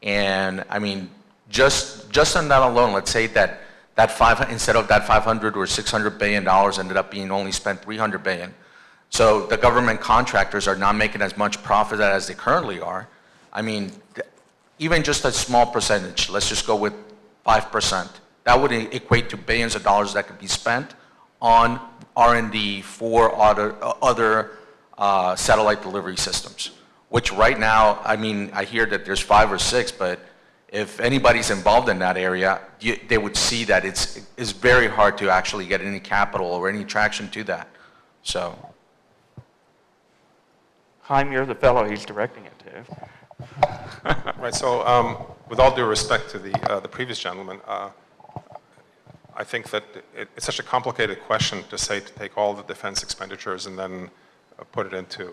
And I mean, just on that alone, let's say that instead of that 500 or 600 billion dollars ended up being only spent 300 billion. So the government contractors are not making as much profit as they currently are. I mean, even just a small percentage, let's just go with 5%. That would equate to billions of dollars that could be spent on R&D for other satellite delivery systems, which right now, I mean, I hear that there's 5 or 6, but if anybody's involved in that area, they would see that it's very hard to actually get any capital or any traction to that. So. Chaim, you're the fellow he's directing it to. Right, so with all due respect to the previous gentleman, I think that it's such a complicated question to say to take all the defense expenditures and then put it into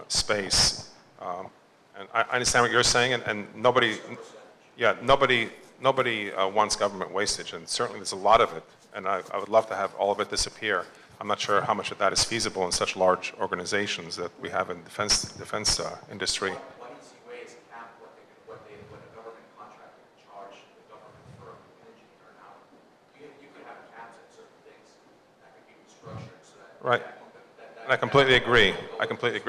space. And I understand what you're saying, and nobody wants government wastage, and certainly there's a lot of it, and I would love to have all of it disappear. I'm not sure how much of that is feasible in such large organizations that we have in defense industry. One easy way is cap what a government contractor can charge the government for an engineer an hour. You could have caps at certain things that could be restructured so that. Right. And I completely agree. I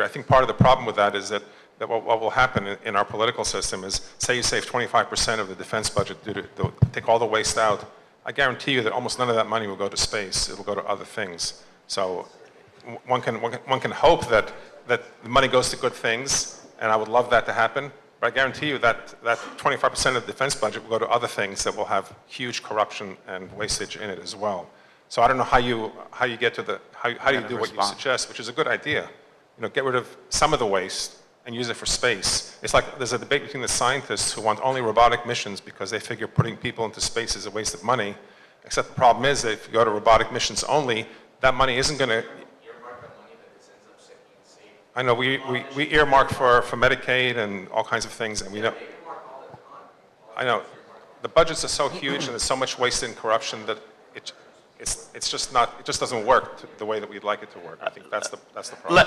think part of the problem with that is that what will happen in our political system is, say you save 25% of the defense budget, take all the waste out, I guarantee you that almost none of that money will go to space. It will go to other things. So one can hope that the money goes to good things, and I would love that to happen, but I guarantee you that 25% of the defense budget will go to other things that will have huge corruption and wastage in it as well. So I don't know how you get to how do you do what you suggest, which is a good idea. You know, get rid of some of the waste and use it for space. It's like there's a debate between the scientists who want only robotic missions because they figure putting people into space is a waste of money. Except the problem is that if you go to robotic missions only, that money isn't going to. I know we earmark for Medicaid and all kinds of things, and we don't. I know. The budgets are so huge and there's so much wasted in corruption that it's just not, it just doesn't work the way that we'd like it to work. I think that's the problem.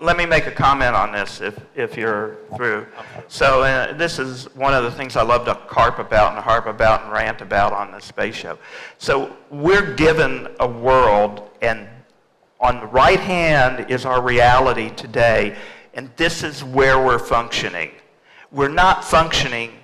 Let me make a comment on this if you're through. So this is one of the things I love to harp about and rant about on the space show. So we're given a world, and on the right hand is our reality today, and this is where we're functioning. We're not functioning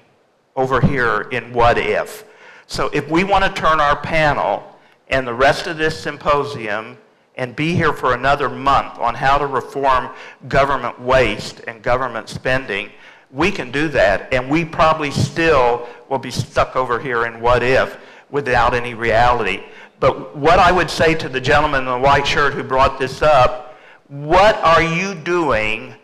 over here in what if. So if we want to turn our panel and the rest of this symposium and be here for another month on how to reform government waste and government spending, we can do that, and we probably still will be stuck over here in what if without any reality. But what I would say to the gentleman in the white shirt who brought this up, what are you doing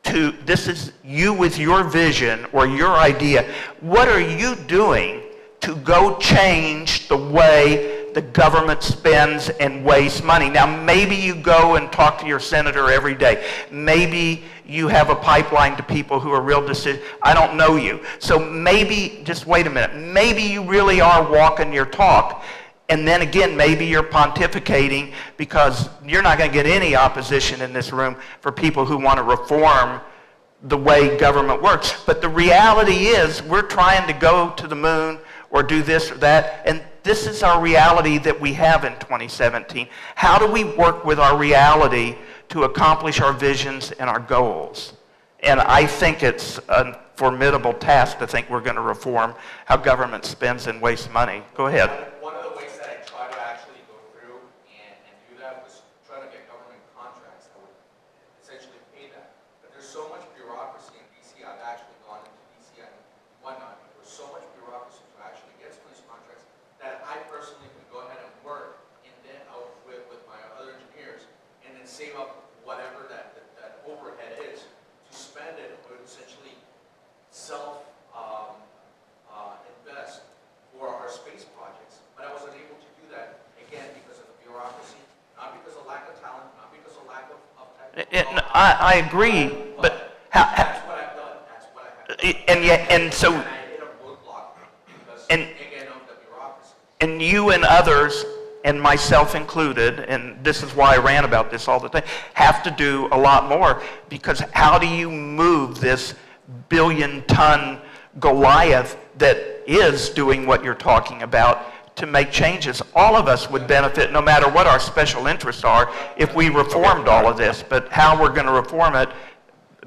to, this is you with your vision or your idea, what are you doing to go change the way the government spends and wastes money? Now, maybe you go and talk to your senator every day. Maybe you have a pipeline to people who are real decisions. I don't know you. So maybe, just wait a minute, maybe you really are walking your talk. And then again, maybe you're pontificating because you're not going to get any opposition in this room for people who want to reform the way government works. But the reality is we're trying to go to the moon or do this or that, and this is our reality that we have in 2017. How do we work with our reality to accomplish our visions and our goals? And I think it's a formidable task to think we're going to reform how government spends and wastes money. Go ahead. One of the ways that I try to actually go through and do that was try to get government contracts that would essentially pay that. But there's so much bureaucracy in DC. I've actually gone into DC and whatnot. There's so much bureaucracy to actually get some of these contracts that I personally could go ahead and work and then out with my other engineers and then save up whatever that overhead is to spend it or essentially self-invest for our space projects. But I wasn't able to do that, again, because of the bureaucracy, not because of lack of talent, not because of lack of technical knowledge. I agree, but how, that's what I've done. That's what I have done. and yet, and so, And I hit a roadblock because, again, of the bureaucracy. and you and others, and myself included, and this is why I rant about this all the time, have to do a lot more, because how do you move this billion-ton Goliath that is doing what you're talking about to make changes? All of us would benefit, no matter what our special interests are, if we reformed all of this, but how we're going to reform it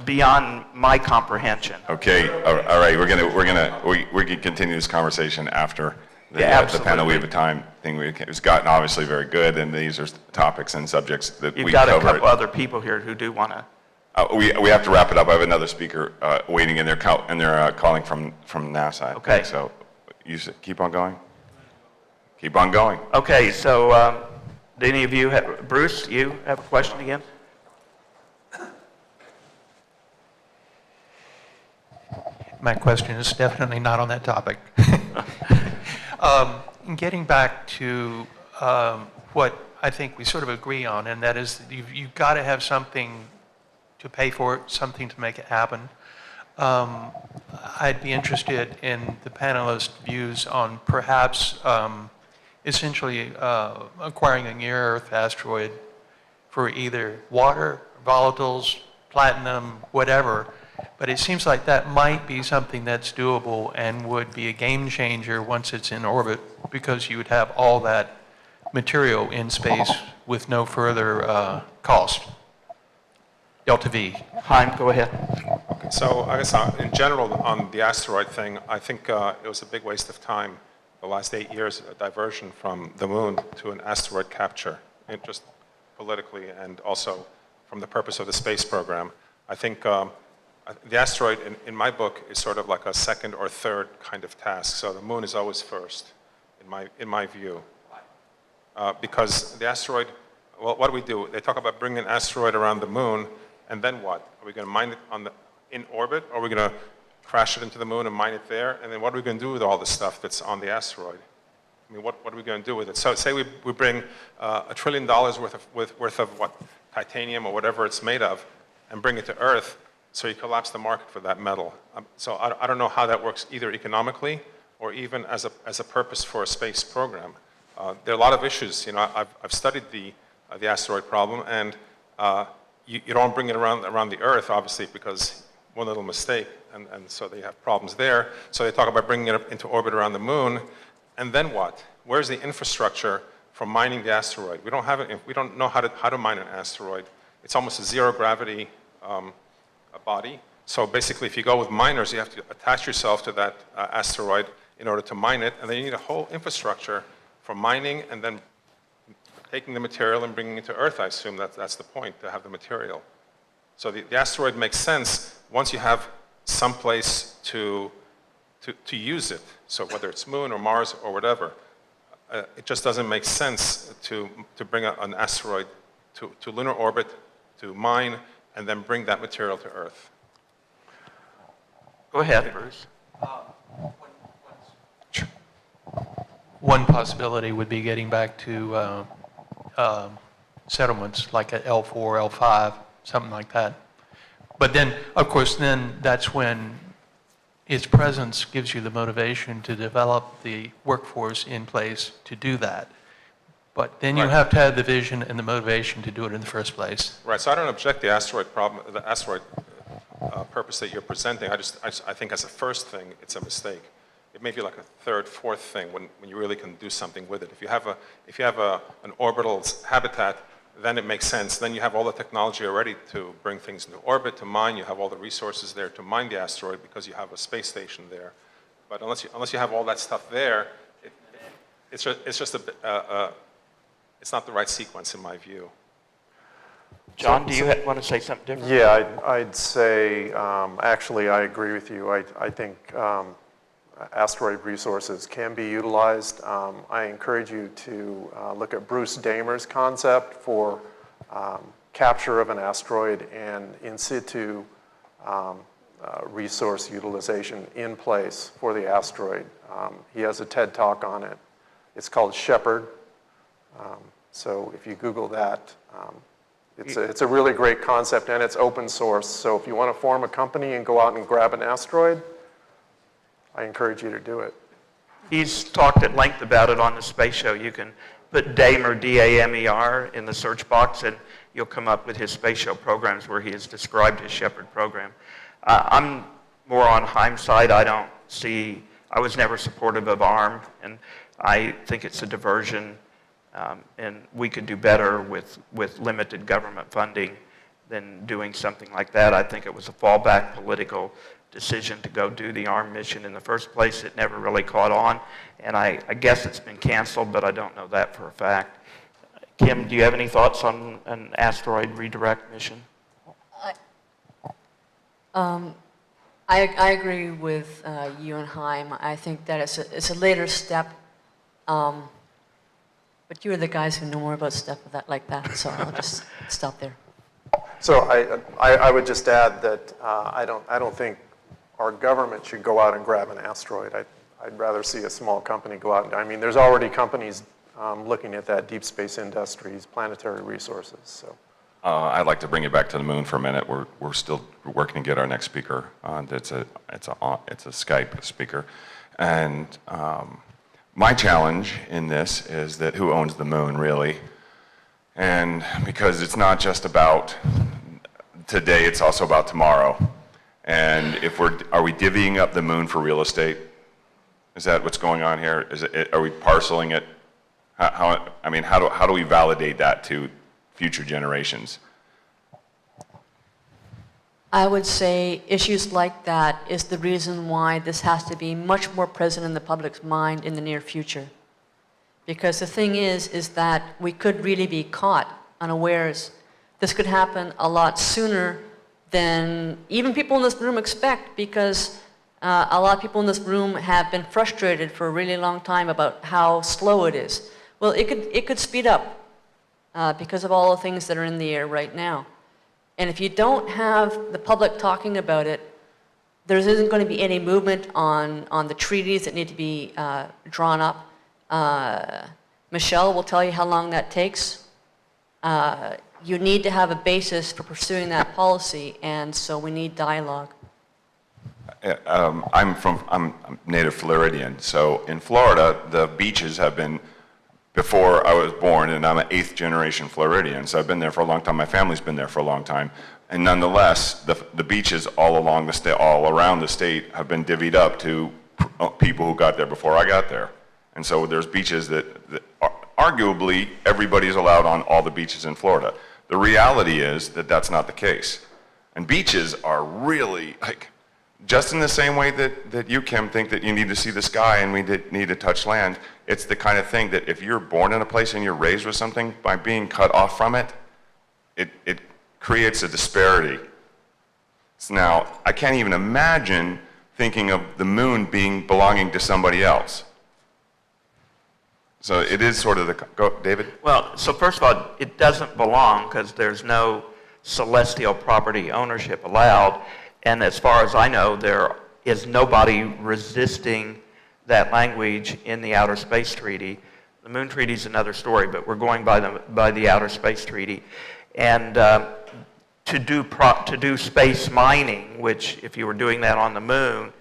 beyond my comprehension. Okay, all right, we can continue this conversation after the panel. We have a time thing. It's gotten obviously very good, and these are topics and subjects that we covered. You've got a couple other people here who do want to. We have to wrap it up. I have another speaker waiting, and they're calling from NASA. Okay. So you keep on going. Keep on going. Okay, so do any of you have, Bruce, you have a question again? My question is definitely not on that topic. Getting back to what I think we sort of agree on, and that is that you've got to have something to pay for it, something to make it happen. I'd be interested in the panelists' views on perhaps essentially acquiring a near-Earth asteroid for either water, volatiles, platinum, whatever. But it seems like that might be something that's doable and would be a game changer once it's in orbit, because you would have all that material in space with no further cost. Delta V. Chaim, go ahead. Okay, so I guess in general on the asteroid thing, I think it was a big waste of time the last 8 years, a diversion from the moon to an asteroid capture, and just politically and also from the purpose of the space program. I think the asteroid, in my book, is sort of like a second or third kind of task. So the moon is always first, in my view. Because the asteroid, well, what do we do? They talk about bringing an asteroid around the moon, and then what? Are we going to mine it in orbit, or are we going to crash it into the moon and mine it there? And then what are we going to do with all the stuff that's on the asteroid? I mean, what are we going to do with it? So say we bring $1 trillion worth of what? titanium or whatever it's made of and bring it to Earth, so you collapse the market for that metal. So I don't know how that works either economically or even as a purpose for a space program. There are a lot of issues. I've studied the asteroid problem, and you don't bring it around the Earth, obviously, because one little mistake, and so they have problems there. So they talk about bringing it up into orbit around the moon, and then what? Where's the infrastructure for mining the asteroid? We don't know how to mine an asteroid. It's almost a zero gravity body. So basically, if you go with miners, you have to attach yourself to that asteroid in order to mine it, and then you need a whole infrastructure for mining and then taking the material and bringing it to Earth. I assume that's the point, to have the material. So the asteroid makes sense once you have some place to use it. So whether it's Moon or Mars or whatever, it just doesn't make sense to bring an asteroid to lunar orbit, to mine, and then bring that material to Earth. Go ahead, Bruce. One possibility would be getting back to settlements like at L4, L5, something like that. But then, of course, then that's when its presence gives you the motivation to develop the workforce in place to do that. But then you have to have the vision and the motivation to do it in the first place. Right. So I don't object the asteroid problem, the asteroid purpose that you're presenting. I think as a first thing, it's a mistake. It may be like a third, fourth thing when you really can do something with it. If you have an orbital habitat, then it makes sense. Then you have all the technology already to bring things into orbit, to mine. You have all the resources there to mine the asteroid because you have a space station there. But unless you have all that stuff there, it's just it's not the right sequence in my view. John, do you want to say something different? Yeah, I'd say, actually, I agree with you. I think asteroid resources can be utilized. I encourage you to look at Bruce Damer's concept for capture of an asteroid and in situ resource utilization in place for the asteroid. He has a TED Talk on it. It's called Shepherd. So if you Google that, it's a really great concept, and it's open source. So if you want to form a company and go out and grab an asteroid, I encourage you to do it. He's talked at length about it on the Space Show. You can put Damer, D-A-M-E-R, in the search box, and you'll come up with his Space Show programs where he has described his Shepherd program. I'm more on Heim's side. I was never supportive of ARM, and I think it's a diversion, and we could do better with limited government funding than doing something like that. I think it was a fallback political decision to go do the ARM mission in the first place. It never really caught on, and I guess it's been canceled, but I don't know that for a fact. Kim, do you have any thoughts on an asteroid redirect mission? I agree with you and Heim. I think that it's a later step, but you're the guys who know more about stuff like that, so I'll just stop there. So I would just add that I don't think our government should go out and grab an asteroid. I'd rather see a small company go out. I mean, there's already companies looking at that, deep space industries, planetary resources. So. I'd like to bring you back to the moon for a minute. We're still working to get our next speaker on. It's a Skype speaker, and my challenge in this is that who owns the moon really? And because it's not just about today, it's also about tomorrow. And are we divvying up the moon for real estate? Is that what's going on here? Are we parceling it? How do we validate that to future generations? I would say issues like that is the reason why this has to be much more present in the public's mind in the near future. Because the thing is that we could really be caught unawares. This could happen a lot sooner than even people in this room expect, because a lot of people in this room have been frustrated for a really long time about how slow it is. Well, it could speed up because of all the things that are in the air right now. And if you don't have the public talking about it, there isn't going to be any movement on the treaties that need to be drawn up. Michelle will tell you how long that takes. you need to have a basis for pursuing that policy, and so we need dialogue. I'm native Floridian, so in Florida, the beaches have been, before I was born, and I'm an 8th generation Floridian, so I've been there for a long time. My family's been there for a long time. And nonetheless, the beaches all along the state, all around the state, have been divvied up to people who got there before I got there. And so there's beaches that arguably everybody's allowed on all the beaches in Florida. The reality is that that's not the case. And beaches are really, like, just in the same way that you, Kim, think that you need to see the sky and we need to touch land, it's the kind of thing that if you're born in a place and you're raised with something, by being cut off from it, it creates a disparity. So now, I can't even imagine thinking of the moon belonging to somebody else. So it is sort of the, go, David? Well, so first of all, it doesn't belong because there's no celestial property ownership allowed. And as far as I know, there is nobody resisting that language in the Outer Space Treaty. The Moon Treaty is another story, but we're going by the Outer Space Treaty. And to do space mining, which if you were doing that on the moon,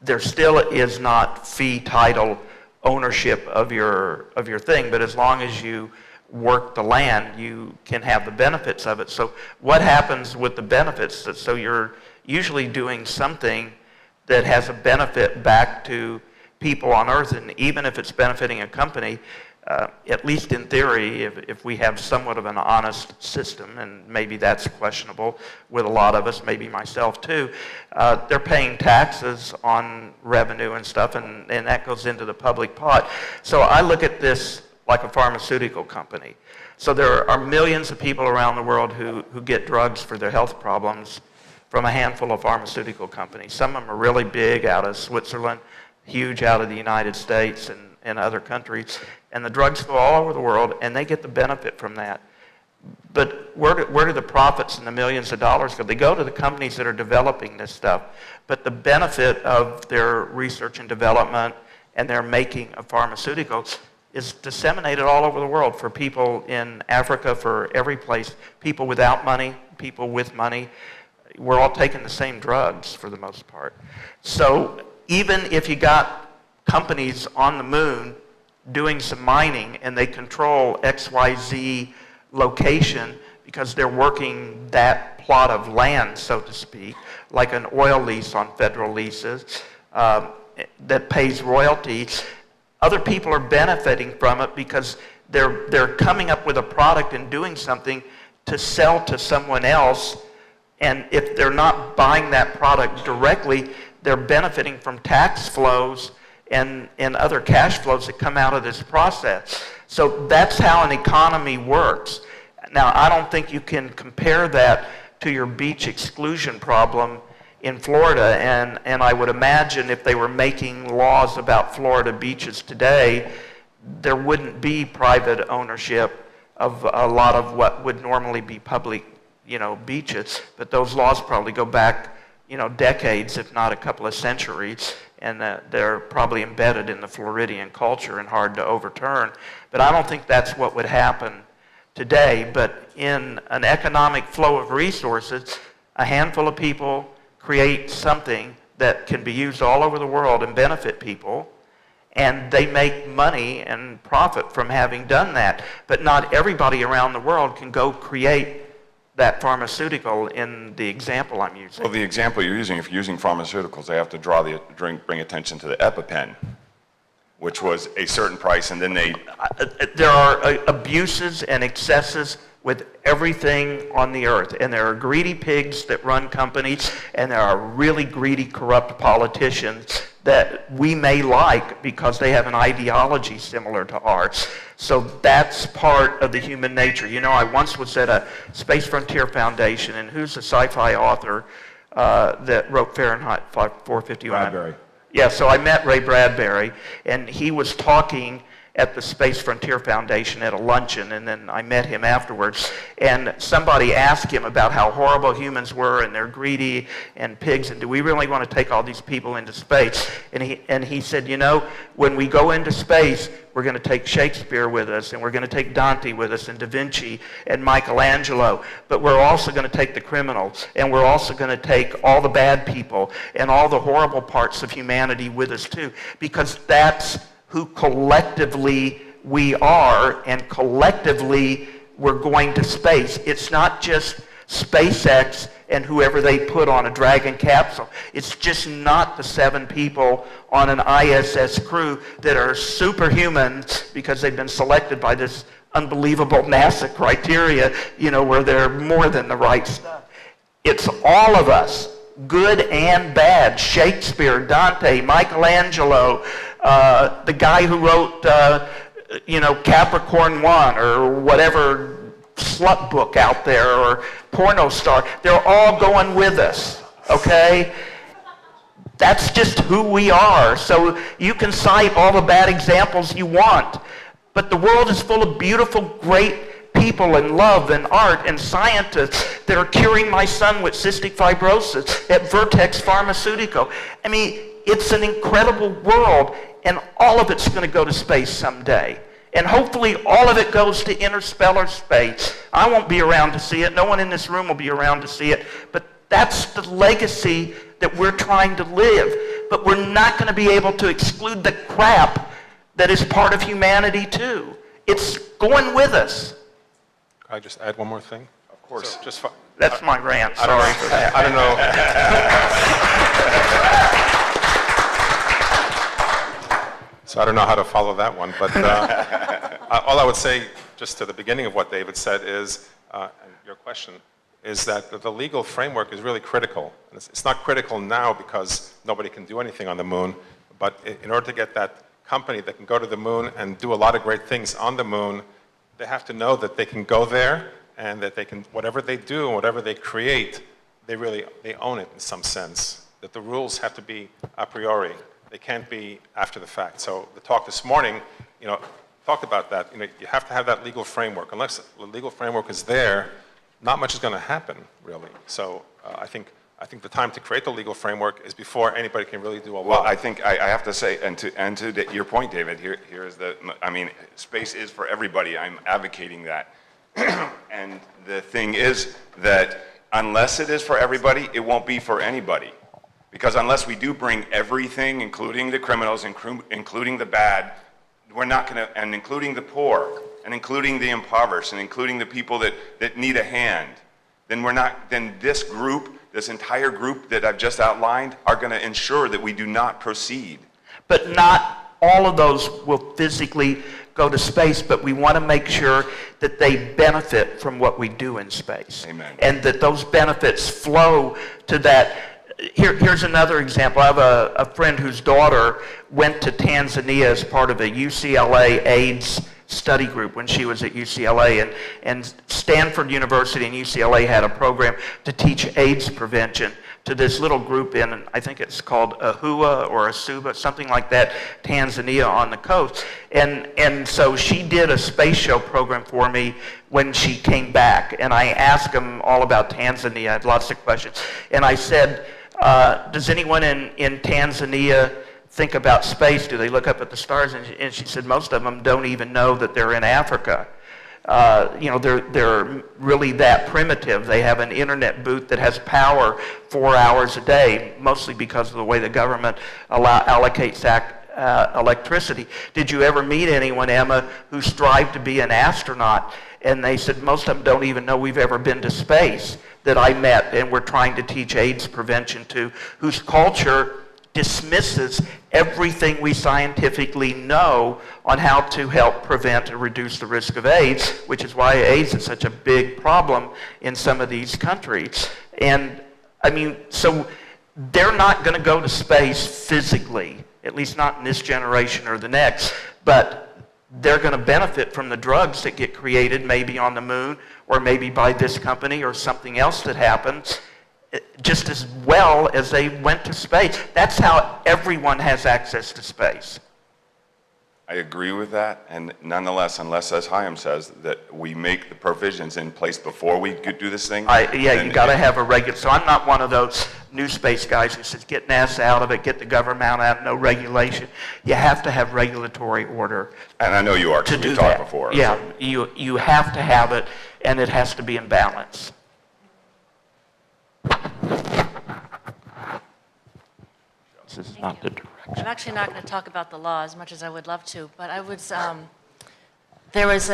there still is not fee title ownership of your thing, but as long as you work the land, you can have the benefits of it. So what happens with the benefits? So you're usually doing something that has a benefit back to people on Earth, and even if it's benefiting a company, at least in theory, if we have somewhat of an honest system, and maybe that's questionable with a lot of us, maybe myself too, they're paying taxes on revenue and stuff, and that goes into the public pot. So I look at this like a pharmaceutical company. So there are millions of people around the world who get drugs for their health problems from a handful of pharmaceutical companies. Some of them are really big out of Switzerland, huge out of the United States and other countries. And the drugs go all over the world, and they get the benefit from that. But where do the profits and the millions of dollars go? They go to the companies that are developing this stuff. But the benefit of their research and development and their making of pharmaceuticals is disseminated all over the world for people in Africa, for every place, people without money, people with money. We're all taking the same drugs for the most part. So even if you got companies on the moon doing some mining and they control XYZ location because they're working that plot of land, so to speak, like an oil lease on federal leases that pays royalties, other people are benefiting from it because they're coming up with a product and doing something to sell to someone else. And if they're not buying that product directly, they're benefiting from tax flows and other cash flows that come out of this process. So that's how an economy works. Now, I don't think you can compare that to your beach exclusion problem in Florida, and I would imagine if they were making laws about Florida beaches today, there wouldn't be private ownership of a lot of what would normally be public, beaches. But those laws probably go back, decades, if not a couple of centuries, and they're probably embedded in the Floridian culture and hard to overturn. But I don't think that's what would happen today. But in an economic flow of resources, a handful of people create something that can be used all over the world and benefit people, and they make money and profit from having done that. But not everybody around the world can go create that pharmaceutical in the example I'm using. Well, the example you're using, if you're using pharmaceuticals, they have to bring attention to the EpiPen, which was a certain price, and then there are abuses and excesses with everything on the earth, and there are greedy pigs that run companies, and there are really greedy, corrupt politicians that we may like because they have an ideology similar to ours. So that's part of the human nature. I once was at a Space Frontier Foundation, and who's a sci-fi author that wrote Fahrenheit 451? Bradbury. Yeah, so I met Ray Bradbury, and he was talking, at the Space Frontier Foundation at a luncheon, and then I met him afterwards. And somebody asked him about how horrible humans were, and they're greedy and pigs, and do we really want to take all these people into space? And he said, you know, when we go into space, we're going to take Shakespeare with us, and we're going to take Dante with us, and Da Vinci, and Michelangelo, but we're also going to take the criminals, and we're also going to take all the bad people, and all the horrible parts of humanity with us too, because that's who collectively we are, and collectively we're going to space. It's not just SpaceX and whoever they put on a Dragon capsule. It's just not the 7 people on an ISS crew that are superhuman because they've been selected by this unbelievable NASA criteria, you know, where they're more than the right stuff. It's all of us, good and bad. Shakespeare, Dante, Michelangelo, the guy who wrote, you know, Capricorn 1 or whatever slut book out there, or porno star. They're all going with us, okay? That's just who we are. So you can cite all the bad examples you want, but the world is full of beautiful, great people and love and art and scientists that are curing my son with cystic fibrosis at Vertex Pharmaceutical. I mean, it's an incredible world, and all of it's going to go to space someday. And hopefully all of it goes to interstellar space. I won't be around to see it. No one in this room will be around to see it. But that's the legacy that we're trying to live. But we're not going to be able to exclude the crap that is part of humanity too. It's going with us. Can I just add one more thing? Of course. So just That's my rant. Sorry for that. I don't know. So I don't know how to follow that one, but all I would say, just to the beginning of what David said, is, and your question, is that the legal framework is really critical. And it's not critical now because nobody can do anything on the moon, but in order to get that company that can go to the moon and do a lot of great things on the moon, they have to know that they can go there and that they can, whatever they do and whatever they create, they own it in some sense. That the rules have to be a priori. They can't be after the fact. So the talk this morning, you know, talked about that. You know, you have to have that legal framework. Unless the legal framework is there, not much is going to happen, really. So I think the time to create the legal framework is before anybody can really do a lot. Well, I think I have to say, and to your point, David, here is I mean, space is for everybody. I'm advocating that. And the thing is that unless it is for everybody, it won't be for anybody. Because unless we do bring everything, including the criminals, including the bad, we're not going to, and including the poor, and including the impoverished, and including the people that need a hand, then this group, this entire group that I've just outlined, are going to ensure that we do not proceed. But not all of those will physically go to space, but we want to make sure that they benefit from what we do in space. Amen. And that those benefits flow to that. Here's another example. I have a friend whose daughter went to Tanzania as part of a UCLA AIDS study group when she was at UCLA, and Stanford University and UCLA had a program to teach AIDS prevention to this little group in, I think it's called Ahua or Asuba, something like that, Tanzania on the coast. And so she did a space show program for me when she came back, and I asked them all about Tanzania. I had lots of questions. And I said, does anyone in Tanzania think about space? Do they look up at the stars? And she said most of them don't even know that they're in Africa. You know, they're really that primitive. They have an internet booth that has power 4 hours a day, mostly because of the way the government allocates electricity. Did you ever meet anyone, Emma, who strived to be an astronaut? And they said most of them don't even know we've ever been to space, that I met and we're trying to teach AIDS prevention to, whose culture dismisses everything we scientifically know on how to help prevent and reduce the risk of AIDS, which is why AIDS is such a big problem in some of these countries. And I mean, so they're not going to go to space physically, at least not in this generation or the next, but they're going to benefit from the drugs that get created maybe on the moon or maybe by this company or something else that happens, just as well as they went to space. That's how everyone has access to space. I agree with that, and nonetheless, unless, as Chaim says, that we make the provisions in place before we could do this thing. You got to have a regular. So I'm not one of those new space guys who says get NASA out of it, get the government out, no regulation. You have to have regulatory order. And I know you are, because we talked before. Yeah, you have to have it, and it has to be in balance. This is not the direction. I'm actually not going to talk about the law as much as I would love to, but I was, there was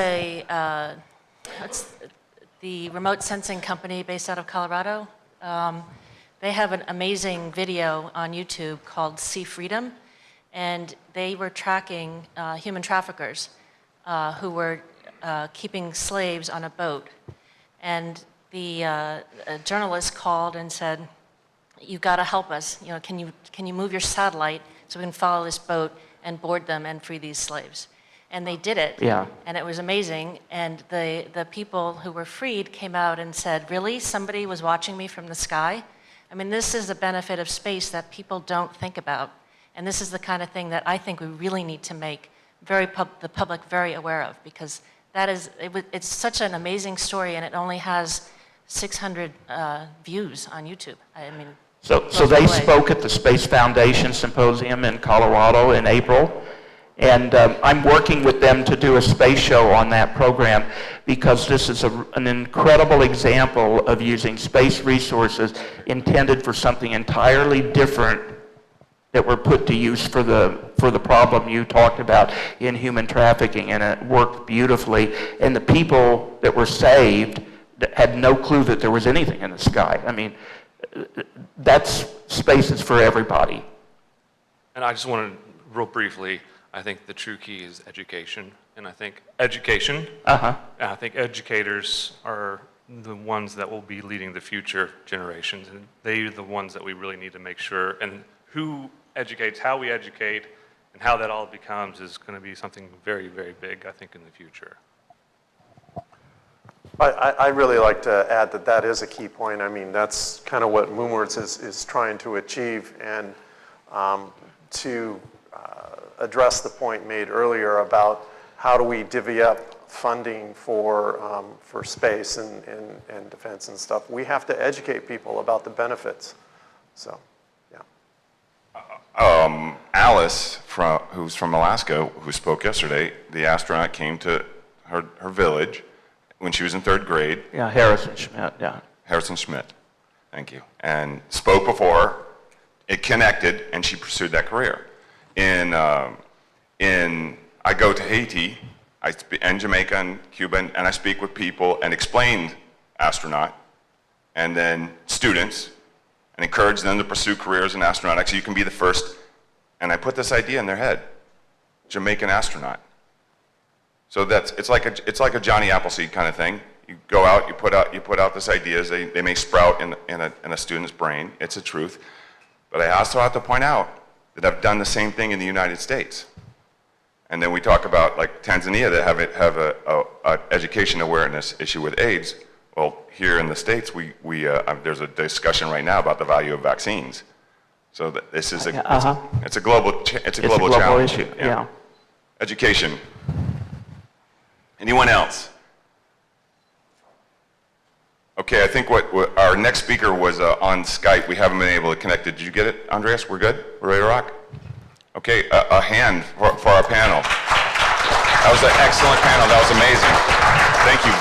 the remote sensing company based out of Colorado. They have an amazing video on YouTube called Sea Freedom, and they were tracking human traffickers who were keeping slaves on a boat. And the a journalist called and said, "You've got to help us. You know, can you move your satellite so we can follow this boat and board them and free these slaves?" And they did it. Yeah. And it was amazing. And the people who were freed came out and said, "Really? Somebody was watching me from the sky?" I mean, this is the benefit of space that people don't think about. And this is the kind of thing that I think we really need to make the public very aware of, because that is, it's such an amazing story, and it only has 600 views on YouTube. I mean, So they spoke at the Space Foundation Symposium in Colorado in April, and I'm working with them to do a space show on that program, because this is an incredible example of using space resources intended for something entirely different that were put to use for the problem you talked about in human trafficking, and it worked beautifully. And the people that were saved had no clue that there was anything in the sky. I mean, that's space is for everybody. And I just want to, real briefly, I think the true key is education. And I think education, and I think educators are the ones that will be leading the future generations. And they are the ones that we really need to make sure. And who educates, how we educate, and how that all becomes is going to be something very, very big, I think, in the future. I really like to add that that is a key point. I mean, that's kind of what Moonwards is trying to achieve. And to address the point made earlier about how do we divvy up funding for space and defense and stuff, we have to educate people about the benefits. So, yeah. Alice, who's from Alaska, who spoke yesterday, the astronaut came to her village when she was in 3rd grade. Yeah, Harrison Schmidt, yeah. Harrison Schmidt, thank you. And spoke before, it connected, and she pursued that career. I go to Haiti, and Jamaica and Cuba, and I speak with people and explain astronaut, and then students, and encourage them to pursue careers in astronautics. So you can be the first, and I put this idea in their head, Jamaican astronaut. So it's like a Johnny Appleseed kind of thing. You go out, you put out this ideas. They may sprout in a student's brain. It's a truth. But I also have to point out that I've done the same thing in the United States. And then we talk about like Tanzania that have a education awareness issue with AIDS. Well, here in the States, there's a discussion right now about the value of vaccines. So this is it's a global challenge. Issue. Yeah. Education. Anyone else? Okay, I think what our next speaker was on Skype. We haven't been able to connect it. Did you get it, Andreas? We're good? We're ready to rock? Okay, a hand for our panel. That was an excellent panel. That was amazing. Thank you.